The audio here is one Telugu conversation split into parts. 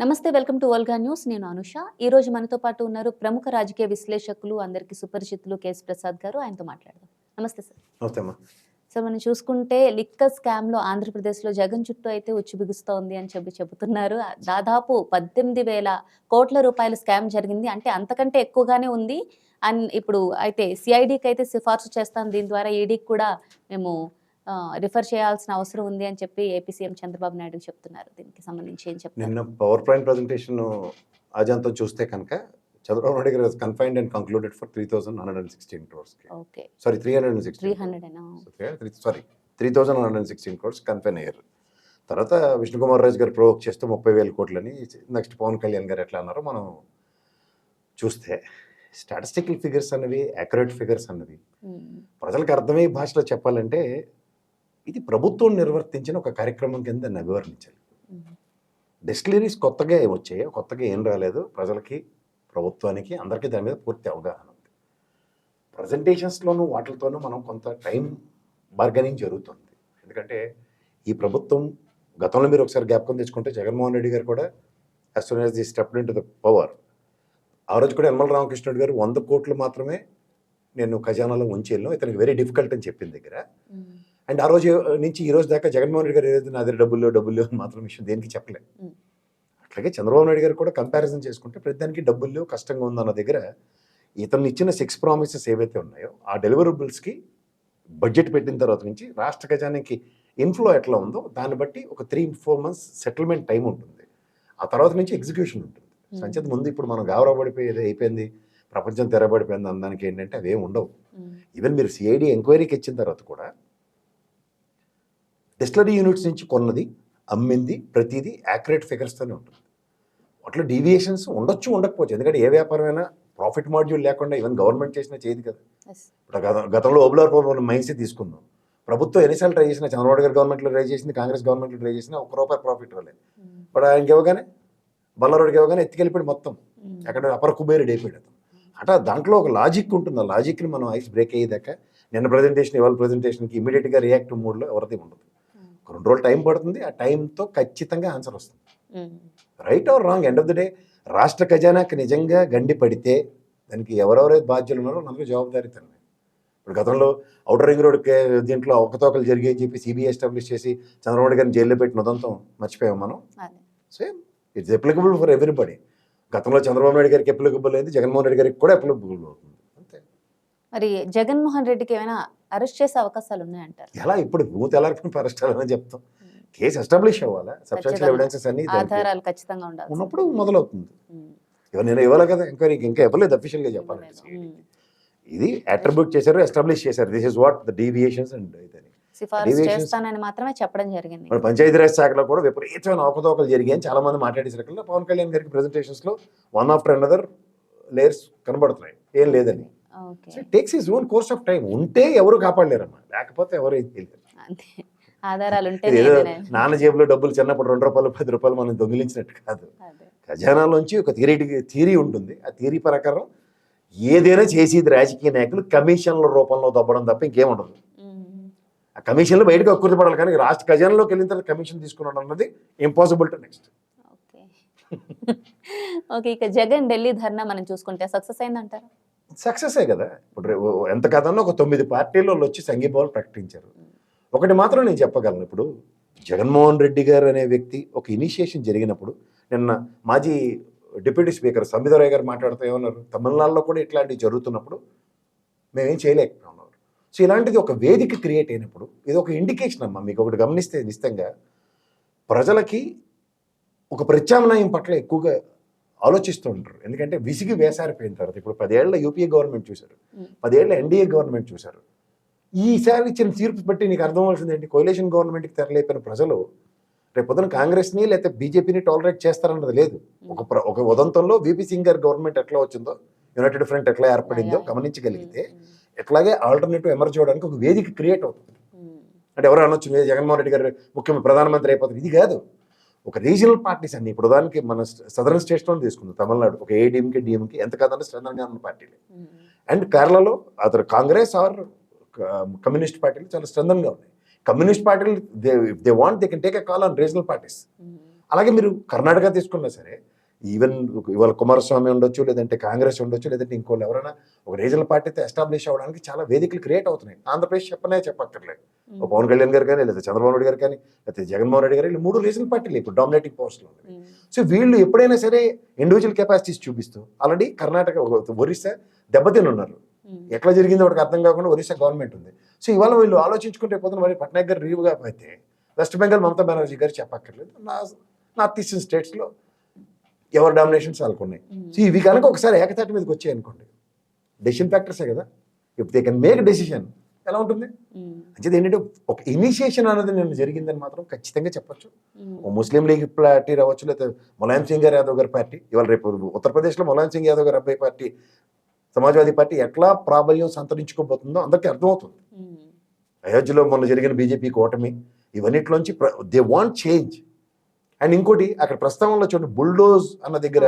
నమస్తే, వెల్కమ్ టు వోల్గా న్యూస్. నేను అనుష. ఈ రోజు మనతో పాటు ఉన్నారు ప్రముఖ రాజకీయ విశ్లేషకులు, అందరికీ సుపరిచితులు కేఎస్ ప్రసాద్ గారు. ఆయనతో మాట్లాడదాం. నమస్తే సార్. నమస్తే అమ్మా. సార్, మనం చూసుకుంటే లిక్కర్ స్కామ్లో ఆంధ్రప్రదేశ్లో జగన్ చుట్టూ అయితే ఉచ్చుబిగుస్తోంది అని చెబుతున్నారు. దాదాపు 18,000 కోట్ల రూపాయల స్కామ్ జరిగింది. అంటే అంతకంటే ఎక్కువగానే ఉంది. ఇప్పుడు అయితే సిఐడికి అయితే సిఫార్సు చేస్తాం. దీని ద్వారా ఈడీకి కూడా మేము రిఫర్ చేయాల్సిన అవసరం ఉంది అని చెప్పి ఏపీ సీఎం చంద్రబాబు నాయుడు చెప్తున్నారు. దీనికి సంబంధించి ఏం చెప్తారు? నిన్న పవర్ పాయింట్ ప్రజెంటేషన్ అజంతో చూస్తే కనుక చంద్రబాబు నాయుడు గారు confined and concluded for 3,116 crores. Okay, sorry 316 sorry 3,116 crores confine అయ్యారు. తర్వాత విష్ణుకుమార్ రాజు గారు ప్రొవోక్ చేస్తూ 30,000 కోట్లని, నెక్స్ట్ పవన్ కళ్యాణ్ గారు ఎట్లా అన్నారో మనం చూస్తే స్టాటిస్టికల్ ఫిగర్స్ అన్నవి, అక్యురేట్ ఫిగర్స్ అన్నవి ప్రజలకు అర్థమయ్యే భాషలో చెప్పాలంటే ఇది ప్రభుత్వం నిర్వర్తించిన ఒక కార్యక్రమం కింద దాన్ని అభివర్ణించాలి. డిస్టిలరీస్ కొత్తగా వచ్చాయి, కొత్తగా ఏం రాలేదు. ప్రజలకి, ప్రభుత్వానికి, అందరికీ దాని మీద పూర్తి అవగాహన ఉంది. ప్రజెంటేషన్స్లోనూ వాటితోనూ మనం కొంత టైం బార్గెనింగ్ జరుగుతుంది. ఎందుకంటే ఈ ప్రభుత్వం గతంలో మీరు ఒకసారి జ్ఞాపకం తెచ్చుకుంటే జగన్మోహన్ రెడ్డి గారు కూడా as soon as the stepped in to the power, ఆ రోజు కూడా యనమల రామకృష్ణుడు గారు 100 కోట్లు మాత్రమే నేను ఖజానాలో ఉంచేళ్ళను, ఇతనికి వెరీ డిఫికల్ట్ అని చెప్పిన దగ్గర, అండ్ ఆ రోజు నుంచి ఈ రోజు దాకా జగన్మోహన్ రెడ్డి గారు ఏదైతే నాది డబ్బులు అని మాత్రం విషయం దేనికి చెప్పలేదు. అట్లాగే చంద్రబాబు నాయుడు గారు కూడా కంపారిజన్ చేసుకుంటే ప్రతిదానికి డబ్బులు కష్టంగా ఉందన్న దగ్గర ఇతను ఇచ్చిన 6 ప్రామిసెస్ ఏవైతే ఉన్నాయో ఆ డెలివరబుల్స్కి బడ్జెట్ పెట్టిన తర్వాత నుంచి రాష్ట్ర ఖజానాకి ఇన్ఫ్లో ఎట్లా ఉందో దాన్ని బట్టి ఒక 3-4 months సెటిల్మెంట్ టైం ఉంటుంది. ఆ తర్వాత నుంచి ఎగ్జిక్యూషన్ ఉంటుంది. సంచేత ముందు ఇప్పుడు మనం గావరా పడిపోయేది అయిపోయింది, ప్రపంచం తెరబడిపోయింది అనడానికి ఏంటంటే అవేం ఉండవు. ఈవెన్ మీరు సిఐడి ఎంక్వైరీకి ఇచ్చిన తర్వాత కూడా డిస్టిలరీ యూనిట్స్ నుంచి కొన్నది, అమ్మింది, ప్రతిదీ యాక్యురేట్ ఫిగర్స్తోనే ఉంటుంది. వాటిలో డీవియేషన్స్ ఉండొచ్చు, ఉండకపోవచ్చు. ఎందుకంటే ఏ వ్యాపారమైనా ప్రాఫిట్ మాడ్యూల్ లేకుండా ఈవెన్ గవర్నమెంట్ చేసినా చేయదు కదా. ఇప్పుడు గతంలో ఓబులార్ మైన్స్ తీసుకుందాం. ప్రభుత్వం ఎన్నిసార్లు ట్రై చేసినా, చంద్రబాబు గారు గవర్నమెంట్లో ట్రై చేసింది, కాంగ్రెస్ గవర్నమెంట్లో ట్రై చేసినా ₹1 ప్రాఫిట్ రాలేదు. బట్ ఆయనకి ఇవ్వగానే, బల్లారోడికి ఇవ్వగానే ఎత్తుకెళ్ళిపోయి మొత్తం అక్కడ అపర కుబేరుడు అయిపోయాడు అతను. అంటే దాంట్లో ఒక లాజిక్ ఉంటుంది. ఆ లాజిక్ని మనం ఐస్ బ్రేక్ అయ్యేదాకా నిన్న ప్రజెంటేషన్, ఇవాళ ప్రజెంటేషన్కి ఇమీడియట్గా రియాక్టివ్ మూడ్లో ఎవరిది ఉండదు. 2 రోజులు టైం పడుతుంది. ఆ టైంతో ఖచ్చితంగా ఆన్సర్ వస్తుంది. Right are wrong, end of the day రాష్ట్ర ఖజానాకి నిజంగా గండి పడితే దానికి ఎవరెవరైతే బాధ్యులు ఉన్నారో అందరూ జవాబుదారీతనం. ఇప్పుడు గతంలో ఔటర్ రింగ్ రోడ్ దీంట్లో అవకతవకలు జరిగాయని చెప్పి సిబిఐ ఎస్టాబ్లిష్ చేసి చంద్రబాబు గారిని జైల్లో పెట్టిన ఉదంతం మర్చిపోయాం మనం. Same it's applicable for everybody. గతంలో చంద్రబాబు నాయుడు గారికి అప్లికబుల్ అయింది, జగన్మోహన్ రెడ్డి గారికి కూడా అప్లికబుల్ అవుతుంది. అంతే. మరి జగన్మోహన్ రెడ్డికి ఏమైనా అరెస్ట్ చేసే అవకాశాలు ఉన్నాయంటారు? ఎలా ఇప్పుడు మూత ఎలాంటి అరెస్ట్ అవ్వాలని చెప్తాం. కేసు ఎస్టాబ్లిష్ అవ్వాలా, సబ్స్టాన్షియల్ ఎవిడెన్సెస్ అన్ని ఆధారాలు ఖచ్చితంగా ఉండాలి. ఉన్నప్పుడు మొదలవుతుంది. నేను ఇవ్వాలి కదా ఎంక్వైరీకి, ఇంకా ఇవ్వలేదు అఫీషియల్గా చెప్పాలంటే. ఇది అట్రిబ్యూట్ చేశారు, ఎస్టాబ్లిష్ చేశారు. This is what the deviations and సిఫారసు చేస్తానని మాత్రమే చెప్పడం జరిగింది. మరి పంచాయతీరాజ్ శాఖలో కూడా విపరీతమైన అవకతవకలు జరిగాయని చాలా మంది మాట్లాడేసరికి పవన్ కళ్యాణ్ గారికి ప్రెజెంటేషన్స్లో వన్ ఆఫ్టర్ అనదర్ లేయర్స్ కనబడుతున్నాయి. ఏం లేదని takes his own course of time. ఉంటే ఎవరు కాపాడలేరమ్మా, లేకపోతే ఎవరు ఏం చేయలేరు. ఆధారాలు ఉంటే నాన్న జేబులో డబ్బులు చిన్నప్పుడు ₹2, ₹10 మనం దొంగిలించినట్టు కాదు. ఖజానాలోంచి ఒక థియరీ ఉంటుంది. ఆ థియరీ ప్రకారం ఏదైనా చేసేది రాజకీయ నాయకులు కమిషన్ల రూపంలో దొబ్బడం తప్ప ఇంకేం ఉండదు. ఆ కమిషన్లు బయటకు అక్కుర్తిపడాలి, కానీ రాష్ట్ర ఖజానాలోకి వెళ్ళిన తర్వాత కమిషన్ తీసుకున్నాడు అన్నది ఇంపాసిబుల్ టు నెక్స్ట్. ఓకే, ఇక జగన్ ఢిల్లీ ధర్నా మనం చూసుకుంటే సక్సెస్ అయిందంటారా? సక్సెసే కదా. ఇప్పుడు ఎంత కదన్నా ఒక 9 పార్టీలు వచ్చి సంఘీభావాలు ప్రకటించారు. ఒకటి మాత్రం నేను చెప్పగలను, ఇప్పుడు జగన్మోహన్ రెడ్డి గారు అనే వ్యక్తి ఒక ఇనిషియేషన్ జరిగినప్పుడు, నిన్న మాజీ డిప్యూటీ స్పీకర్ సంబిదరాయ్ గారు మాట్లాడుతూ ఏమన్నారు, తమిళనాడులో కూడా ఇట్లాంటివి జరుగుతున్నప్పుడు మేమేం చేయలేకపోతున్నాం. సో ఇలాంటిది ఒక వేదిక క్రియేట్ అయినప్పుడు ఇది ఒక ఇండికేషన్ అమ్మా. మీకు ఒకటి గమనిస్తే నిశ్చితంగా ప్రజలకి ఒక ప్రత్యామ్నాయం పట్ల ఎక్కువగా ఆలోచిస్తూ ఉంటారు. ఎందుకంటే విసిగి వేసారిపోయిన తర్వాత ఇప్పుడు 10 ఏళ్ల యూపీఏ గవర్నమెంట్ చూశారు, 10 ఏళ్ల ఎన్డీఏ గవర్నమెంట్ చూశారు. ఈసారి ఇచ్చిన తీర్పు బట్టి నీకు అర్థం అవ్వాల్సింది ఏంటి, కోalition గవర్నమెంట్కి తెరలేపిన ప్రజలు రేపు పొద్దున కాంగ్రెస్ని లేకపోతే బీజేపీని టాలరేట్ చేస్తారన్నది లేదు. ఒక ఉదంతంలో వీపీ సింగ్ గారి గవర్నమెంట్ ఎట్లా వచ్చిందో, యునైటెడ్ ఫ్రంట్ ఎట్లా ఏర్పడిందో గమనించగలిగితే ఎట్లాగే ఆల్టర్నేటివ్ ఎమర్జ్ అవ్వడానికి ఒక వేదిక క్రియేట్ అవుతుంది. అంటే ఎవరు అనొచ్చు జగన్మోహన్ రెడ్డి గారు ముఖ్యమంత్రి ప్రధానమంత్రి అయిపోతుంది, ఇది కాదు. ఒక రీజనల్ పార్టీస్ అన్ని ఇప్పుడు దానికి మన సదరన్ స్టేట్స్లో తీసుకుంది తమిళనాడు, ఒక ఏడీఎంకే డిఎంకే ఎంత కాదంటే స్ట్రెంథన్గా ఉన్న పార్టీలు, అండ్ కేరళలో అతను కాంగ్రెస్ ఆర్ కమ్యూనిస్ట్ పార్టీలు చాలా స్ట్రెంథన్గా ఉన్నాయి. కమ్యూనిస్ట్ పార్టీలు they want they can take a call on regional parties. అలాగే మీరు కర్ణాటక తీసుకున్నా సరే, ఈవెన్ ఇవాళ కుమారస్వామి ఉండొచ్చు, లేదంటే కాంగ్రెస్ ఉండొచ్చు, లేదంటే ఇంకోళ్ళు ఎవరైనా ఒక రీజనల్ పార్టీతో ఎస్టాబ్లిష్ అవ్వడానికి చాలా వేదికలు క్రియేట్ అవుతున్నాయి. ఆంధ్రప్రదేశ్ చెప్పక్కర్లేదు. ఓ పవన్ కళ్యాణ్ గారు కానీ, లేదా చంద్రబాబు నాయుడు గారు కానీ, లేకపోతే జగన్మోహన్ రెడ్డి గారు, వీళ్ళు 3 రీజనల్ పార్టీలు ఇప్పుడు డామినేటింగ్ పోస్టులు ఉన్నాయి. సో వీళ్ళు ఎప్పుడైనా సరే ఇండివిజువల్ కెపాసిటీస్ చూపిస్తూ ఆల్రెడీ కర్ణాటక, ఒరిస్సా దెబ్బతిని ఉన్నారు. ఎట్లా జరిగిందో వాడికి అర్థం కాకుండా ఒరిస్సా గవర్నమెంట్ ఉంది. సో ఇవాళ వీళ్ళు ఆలోచించుకుంటే పోతున్న మరి పట్నాయక్ గారు రీవ్ కాకపోతే వెస్ట్ బెంగాల్ మమతా బెనర్జీ గారు చెప్పక్కర్లేదు. నార్త్ ఈస్టర్న్ స్టేట్స్లో ఎవరి డామినేషన్స్ వాళ్ళకున్నాయి. సో ఇవి కనుక ఒకసారి ఏకతాటి మీదకి వచ్చాయి అనుకోండి, డెసిషన్ ఫ్యాక్టర్సే కదా. If they can make decision ఎలా ఉంటుంది అంటే ఏంటంటే ఒక ఇనిషియేషన్ అనేది నేను జరిగిందని మాత్రం ఖచ్చితంగా చెప్పొచ్చు. ముస్లిం లీగ్ పార్టీ రావచ్చు, లేకపోతే ములాయం సింగ్ యాదవ్ గారి పార్టీ, ఇవాళ రేపు ఉత్తరప్రదేశ్లో ములాయం సింగ్ యాదవ్ గారి అబ్బాయి పార్టీ సమాజ్వాదీ పార్టీ ఎట్లా ప్రాబల్యం సంతరించుకోబోతుందో అందరికీ అర్థమవుతుంది. అయోధ్యలో మొన్న జరిగిన బీజేపీకి ఓటమి, ఇవన్నిట్లోంచి దే వాంట్ చేంజ్. అండ్ ఇంకోటి అక్కడ ప్రస్తావనలో చూడండి, బుల్డోజ్ అన్న దగ్గర,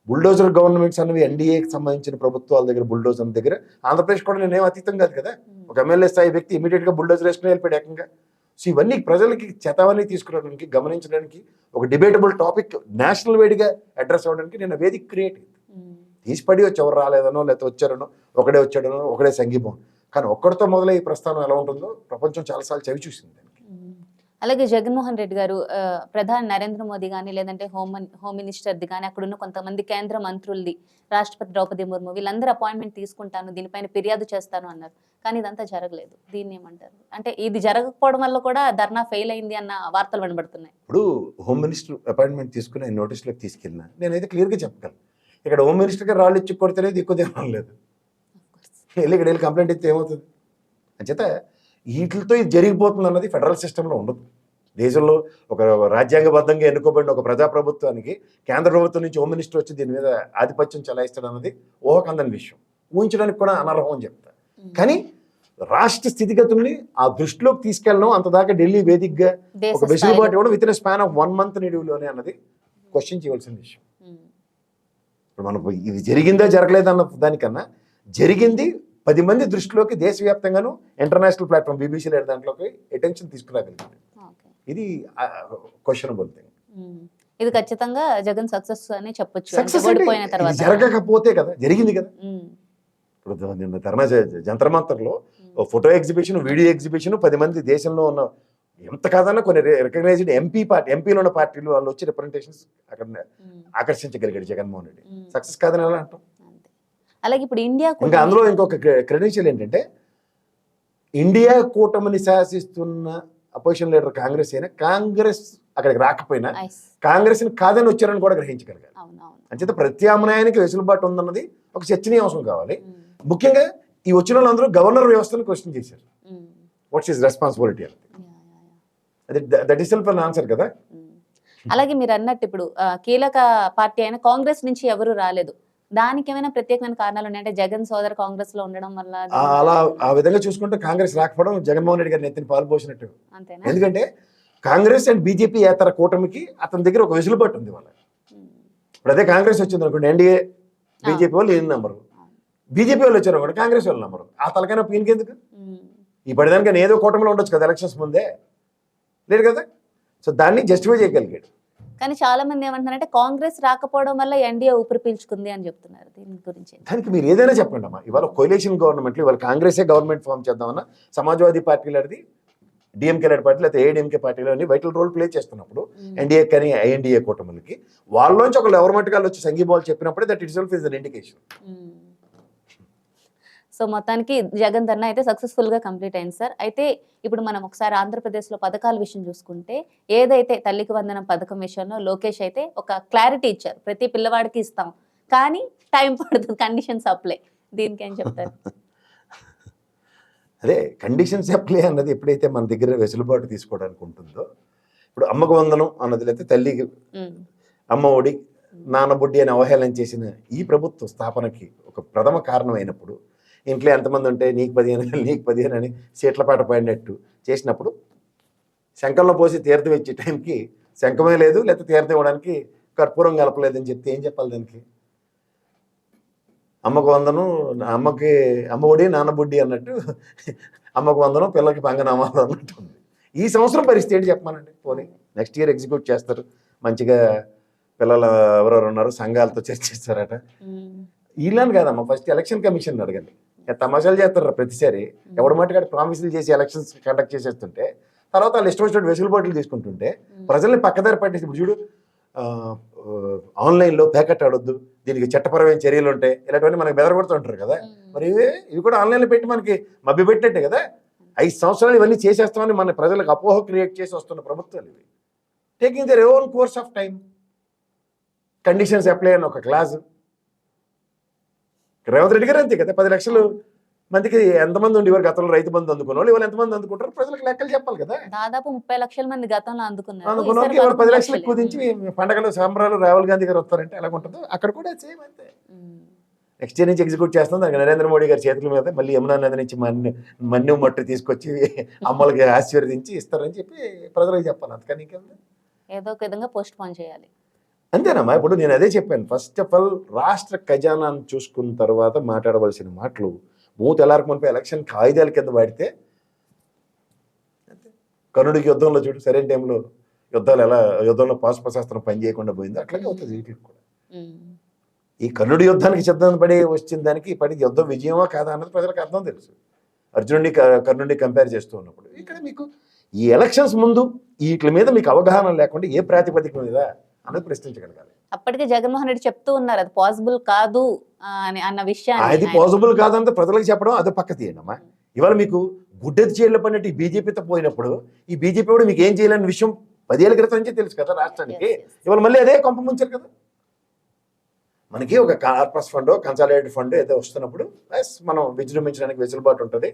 బుల్డోజర్ గవర్నమెంట్స్ అన్నవి ఎన్డీఏకి సంబంధించిన ప్రభుత్వాల దగ్గర బుల్డోజ్ అన్న దగ్గర ఆంధ్రప్రదేశ్ కూడా నేనేం అతీతం కాదు కదా. ఒక ఎమ్మెల్యే స్థాయి వ్యక్తి ఇమీడియట్గా బుల్డోజర్ వేసుకుని వెళ్ళిపోయాడు ఏకంగా. సో ఇవన్నీ ప్రజలకి చేతావన్నీ తీసుకురావడానికి, గమనించడానికి, ఒక డిబేటబుల్ టాపిక్ నేషనల్ వైడ్గా అడ్రస్ అవ్వడానికి నేను వేదిక క్రియేట్ అయింది. తీసిపడి వచ్చి ఎవరు రాలేదనో, లేకపోతే వచ్చారనో, ఒకడే వచ్చాడనో, ఒకడే సంగీతం. కానీ ఒక్కడితో మొదలై ఈ ప్రస్థానం ఎలా ఉంటుందో ప్రపంచం చాలాసార్లు చవి చూసింది. అలాగే జగన్మోహన్ రెడ్డి గారు ప్రధాని నరేంద్ర మోదీ కానీ, లేదంటే హోమ్ మినిస్టర్ది కానీ, అక్కడున్న కొంతమంది కేంద్ర మంత్రులది, రాష్ట్రపతి ద్రౌపది ముర్ము, వీళ్ళందరూ అపాయింట్మెంట్ తీసుకుంటాను, దీనిపైన ఫిర్యాదు చేస్తాను అన్నారు. కానీ ఇదంతా జరగలేదు. దీన్ని ఏమంటారు? అంటే ఇది జరగకపోవడం వల్ల కూడా ధర్నా ఫెయిల్ అయింది అన్న వార్తలు వినబడుతున్నాయి. ఇప్పుడు హోమ్ మినిస్టర్ అపాయింట్మెంట్ తీసుకుని ఆయన నోటీసులోకి తీసుకెళ్ళినా నేనైతే క్లియర్గా చెప్పగలను, ఇక్కడ హోమ్ మినిస్టర్గా రాళ్ళు ఇచ్చి కొడితేనేది ఎక్కువ దేవం లేదు, ఇక్కడ వెళ్ళి కంప్లైంట్ ఇస్తే ఏమవుతుంది? అంచేత వీటితో ఇది జరిగిపోతుంది అన్నది ఫెడరల్ సిస్టంలో ఉండదు. దేశంలో ఒక రాజ్యాంగబద్ధంగా ఎన్నుకోబడిన ఒక ప్రజాప్రభుత్వానికి కేంద్ర ప్రభుత్వం నుంచి హోమ్ మినిస్టర్ వచ్చి దీని మీద ఆధిపత్యం చెలాయిస్తాడు అన్నది ఊహకందని విషయం, ఊహించడానికి కూడా అనర్హం అని చెప్తా. కానీ రాష్ట్ర స్థితిగతుల్ని ఆ దృష్టిలోకి తీసుకెళ్ళడం, అంతదాకా ఢిల్లీ వేదికగా ఒక వెసులుబాటు ఇవ్వడం with in span of 1 month నిడివిలోనే అన్నది క్వశ్చన్ చేయవలసిన విషయం. ఇప్పుడు మనం ఇది జరిగిందా జరగలేదన్న దానికన్నా జరిగింది 10 మంది దృష్టిలోకి దేశవ్యాప్తంగాను ఇంటర్నేషనల్ ప్లాట్ఫామ్ బీబీసీ లేదా దాంట్లోకి అటెన్షన్ తీసుకురాగలిగింది. ఇది క్వశ్చనబుల్ థింగ్. ఇది ఖచ్చితంగా జగన్ సక్సెస్ అని చెప్పొచ్చు. సక్సెస్ జరగకపోతే కదా జరిగింది కదా. ఇప్పుడు నిన్న ధర్నా జంతర్ మంతర్లో ఫోటో ఎగ్జిబిషన్, వీడియో ఎగ్జిబిషన్, 10 మంది దేశంలో ఉన్న ఎంత కాదన్నా కొన్ని రికగ్నైజ్డ్ ఎంపీలో ఉన్న పార్టీలు వాళ్ళు వచ్చి రిప్రజెంటేషన్స్ అక్కడ ఆకర్షించగలిగాడు జగన్మోహన్ రెడ్డి. సక్సెస్ కాదని ఎలా అంటాం? అలాగే ఇప్పుడు ఇండియా ఇంకా అందులో ఇంకొక క్రెడెన్షియల్ ఏంటంటే, ఇండియా కూటమిని శాసిస్తున్న అపోజిషన్ లీడర్ కాంగ్రెస్ అయినా, కాంగ్రెస్ అక్కడికి రాకపోయినా కాంగ్రెస్ని కాదని వచ్చారని కూడా గ్రహించగలిగారు. అంచేత ప్రత్యామ్నాయానికి వెసులుబాటు ఉందన్నది ఒక చర్చనీయాంశం కావాలి. ముఖ్యంగా ఈ వచ్చిన వాళ్ళందరూ గవర్నర్ వ్యవస్థను క్వశ్చన్ చేశారు. వాట్స్ హిస్ రెస్పాన్సిబిలిటీ అనేది, అది that is self an answer కదా. అలాగే మీరు అన్నట్టు ఇప్పుడు కీలక పార్టీ అయిన కాంగ్రెస్ నుంచి ఎవరు రాలేదు, దానికి ఏమైనా ప్రత్యేకమైన కారణాలు ఉన్నాయంటే జగన్ సోదరు కాంగ్రెస్ లో ఉండడం వల్ల? అలా ఆ విధంగా చూసుకుంటే కాంగ్రెస్ రాకపోవడం జగన్మోహన్ రెడ్డి గారి నెత్తిని పాలు పోసినట్టు. ఎందుకంటే కాంగ్రెస్ అండ్ బీజేపీ ఏతర కూటమికి అతని దగ్గర ఒక వెసులుబాటు ఉంది వాళ్ళ. ఇప్పుడు అదే కాంగ్రెస్ వచ్చింది అనుకోండి, ఎన్డీఏ బీజేపీ వాళ్ళు ఈయన నెంబరు, బీజేపీ వాళ్ళు వచ్చారు అనుకోండి కాంగ్రెస్ వాళ్ళు నెంబరు. ఆ తలకైనా పీనికెందుకు? ఈ పడిదానికైనా ఏదో కూటమిలో ఉండొచ్చు కదా, ఎలక్షన్స్ ముందే లేదు కదా. సో దాన్ని జస్టిఫై చేయగలిగాడు. కానీ చాలా మంది ఏమంటున్నారంటే కాంగ్రెస్ రాకపోవడం వల్ల ఎన్డీఏ ఊపిరి పీల్చుకుంది అని చెప్తున్నారు. దీని గురించి దానికి మీరు ఏదైనా చెప్పండి అమ్మా. ఇవాళ కొయిలేషన్ గవర్నమెంట్లు, ఇవాళ కాంగ్రెసే గవర్నమెంట్ ఫామ్ చేద్దామన్నా సమాజ్వాదీ పార్టీలది, డిఎంకే లాంటి పార్టీలు, అయితే ఏడీఎంకే పార్టీలు అన్ని వైటల్ రోల్ ప్లే చేస్తున్నప్పుడు ఎన్డీఏ కానీ ఐఎన్డీఏ కూటమిలకి వాళ్ళలోంచి ఒకళ్ళు ఎవరిమట్టుగా వచ్చి సంఘీభావాలు చెప్పినప్పుడే that itself is an indication. So మొత్తానికి జగన్ ధర్నా అయితే సక్సెస్ఫుల్ గా కంప్లీట్ అయింది సార్. అయితే ఇప్పుడు మనం ఒకసారి ఆంధ్రప్రదేశ్లో పథకాల విషయం చూసుకుంటే, ఏదైతే తల్లికి వందనం పథకం విషయంలో లోకేష్ అయితే ఒక క్లారిటీ ఇచ్చారు, ప్రతి పిల్లవాడికి ఇస్తాం కానీ టైం పడుతుంది, కండిషన్స్ అప్లై. దీనికి ఏం చెప్తారు? అదే కండిషన్స్ అప్లై అన్నది ఎప్పుడైతే మన దగ్గర వెసులుబాటు తీసుకోవడానికి ఉంటుందో, ఇప్పుడు అమ్మకు వందనం అన్నది లేకపోతే తల్లికి అమ్మ ఒడి, నాన్నబుడ్డి అని అవహేళన చేసిన ఈ ప్రభుత్వ స్థాపనకి ఒక ప్రథమ కారణం అయినప్పుడు, ఇంట్లో ఎంతమంది ఉంటే నీకు 15 అని సీట్ల పాట పాడినట్టు చేసినప్పుడు, శంఖంలో పోసి తీర్థం ఇచ్చే టైంకి శంఖమే లేదు, లేకపోతే తీర్థం ఇవ్వడానికి కర్పూరం కలపలేదని చెప్తే ఏం చెప్పాలి దానికి? అమ్మకు వందనం, అమ్మ ఒడి నాన్నబుడ్డి అన్నట్టు అమ్మకు వందనం పిల్లలకి పంగనామాలు అన్నట్టు ఉంది. ఈ సంవత్సరం పరిస్థితి ఏంటి చెప్పమానండి? పోనీ నెక్స్ట్ ఇయర్ ఎగ్జిక్యూట్ చేస్తారు, మంచిగా పిల్లలు ఎవరెవరు ఉన్నారు సంఘాలతో చర్చిస్తారట. వీళ్ళని కాదమ్మా, ఫస్ట్ ఎలక్షన్ కమిషన్ అడగండి. తమాషాలు చేస్తారు ప్రతిసారి. ఎవడు మట్టుకాడు ప్రామిసులు చేసి ఎలక్షన్స్ కండక్ట్ చేసేస్తుంటే తర్వాత వాళ్ళు ఇష్టం వచ్చినట్టు వెసులుబాట్లు తీసుకుంటుంటే ప్రజల్ని పక్కదారి పట్టేసి, ఇప్పుడు చూడు ఆన్లైన్లో ప్యాకెట్ ఆడొద్దు, దీనికి చట్టపరమైన చర్యలు ఉంటాయి, ఇలాంటివన్నీ మనకి బెదరగొడుతుంటారు కదా. మరి ఇవి కూడా ఆన్లైన్లో పెట్టి మనకి మభ్య పెట్టినట్టే కదా. 5 సంవత్సరాలు ఇవన్నీ చేసేస్తామని మన ప్రజలకు అపోహ క్రియేట్ చేసి వస్తున్న ప్రభుత్వాలు ఇవి. Taking their own course of time. Conditions apply అని ఒక క్లాసు. రేవంత్ రెడ్డి గారు అంతే కదా, 10 లక్షలు మందికి ఎంతమంది ఉండేవారు గతంలో రైతు బంధు అందుకున్న వాళ్ళు, ఇవాళ ఎంతమంది అందుకుంటారు ప్రజలకు లెక్కలు చెప్పాలి కదా. దాదాపు 30 లక్షల మంది గతంలో అందుకున్నారు. అందుకున్న వాళ్ళకి ఇవాళ 10 లక్షలు ఎక్కువ దించి పండగలు సంబరాలు రాహుల్ గాంధీ గారు వస్తారంటే ఎలా ఉంటుందో అక్కడ కూడా సేమ్ అంతే. నెక్స్ట్ ఇయర్ నుంచి ఎగ్జిక్యూట్ చేస్తాం. దానికి నరేంద్ర మోడీ గారి చేతుల మీద మళ్ళీ యమునా నది నుంచి మన్ను మట్టు తీసుకొచ్చి అమ్మలకి ఆశీర్వదించి ఇస్తారని చెప్పి ప్రజలకు చెప్పాలి. అంతకని ఏదో ఒక విధంగా పోస్ట్ పోన్ చేయాలి. అంతేనమ్మా. ఇప్పుడు నేను అదే చెప్పాను, ఫస్ట్ ఆఫ్ ఆల్ రాష్ట్ర ఖజానాను చూసుకున్న తర్వాత మాట్లాడవలసిన మాటలు మూత ఎలారకమనిపై ఎలక్షన్ కాయిదాల కింద వాడితే కర్ణుడికి యుద్ధంలో చూడు సరైన టైంలో యుద్ధంలో పాశుపశాస్త్రం పని చేయకుండా పోయింది, అట్లాగే అవుతుంది వీటికి కూడా. ఈ కర్ణుడి యుద్ధానికి సిద్ధం పడి వచ్చిన దానికి పడి యుద్ధం విజయమా కాదా అన్నది ప్రజలకు అర్థం తెలుసు. అర్జునుడిని కర్ణుడిని కంపేర్ చేస్తూ ఉన్నప్పుడు ఇక్కడ మీకు ఈ ఎలక్షన్స్ ముందు వీటి మీద మీకు అవగాహన లేకుండా ఏ ప్రాతిపదిక మీద అన్నది ప్రశ్నించగలగాలి. అప్పటికే జగన్మోహన్ రెడ్డి చెప్తూ ఉన్నారు అది పాసిబుల్ కాదు అని అన్న విషయాన్ని. అది పాసిబుల్ కాదంటే ప్రజలకు చెప్పడం అదే పక్క తీయండమ్మా. ఇవాళ మీకు గుడ్డెత్తి చేయలు పడినట్టు ఈ బీజేపీతో పోయినప్పుడు ఈ బీజేపీ కూడా మీకు ఏం చేయాలనే విషయం 10 ఏళ్ల క్రితం నుంచే తెలుసు కదా రాష్ట్రానికి. ఇవాళ మళ్ళీ అదే కొంప ముంచారు కదా. మనకి ఒక కార్పస్ ఫండ్ కన్సాలిడేటెడ్ ఫండ్ ఏదో వస్తున్నప్పుడు మనం విజృంభించడానికి వెసులుబాటు ఉంటుంది.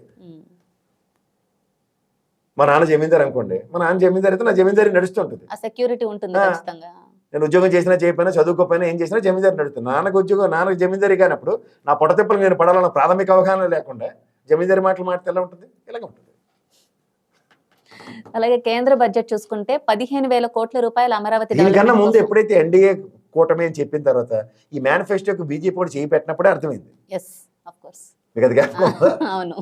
మా నాన్న జమీందారు అనుకోండి, మా నాన్న జమీందారు అయితే నా జమీందారి నడుస్తుంటుంది, సెక్యూరిటీ ఉంటుంది. నేను ఉద్యోగం చేసినా చేయకపోయినా చదువుకోకపోయినా ఏం చేసినా జమీందారి నడుస్తుంది. నాన్నకు జమీందారి కానప్పుడు నా పొడతెప్పలు నేను పడాలన్న ప్రాథమిక అవగాహన లేకుండా జమీందారి మాటలు మాట్లాడితే ఎలా ఉంటుంది? ఇలాగ ఉంటుంది. అలాగే కేంద్ర బడ్జెట్ చూసుకుంటే 15,000 కోట్ల రూపాయలు అమరావతి. దీనికన్నా ముందు ఎప్పుడైతే ఎన్డీఏ కూటమి అని చెప్పిన తర్వాత ఈ మేనిఫెస్టోకి బీజేపీ కూడా చేయి పెట్టినప్పుడే అర్థమైంది. అవును,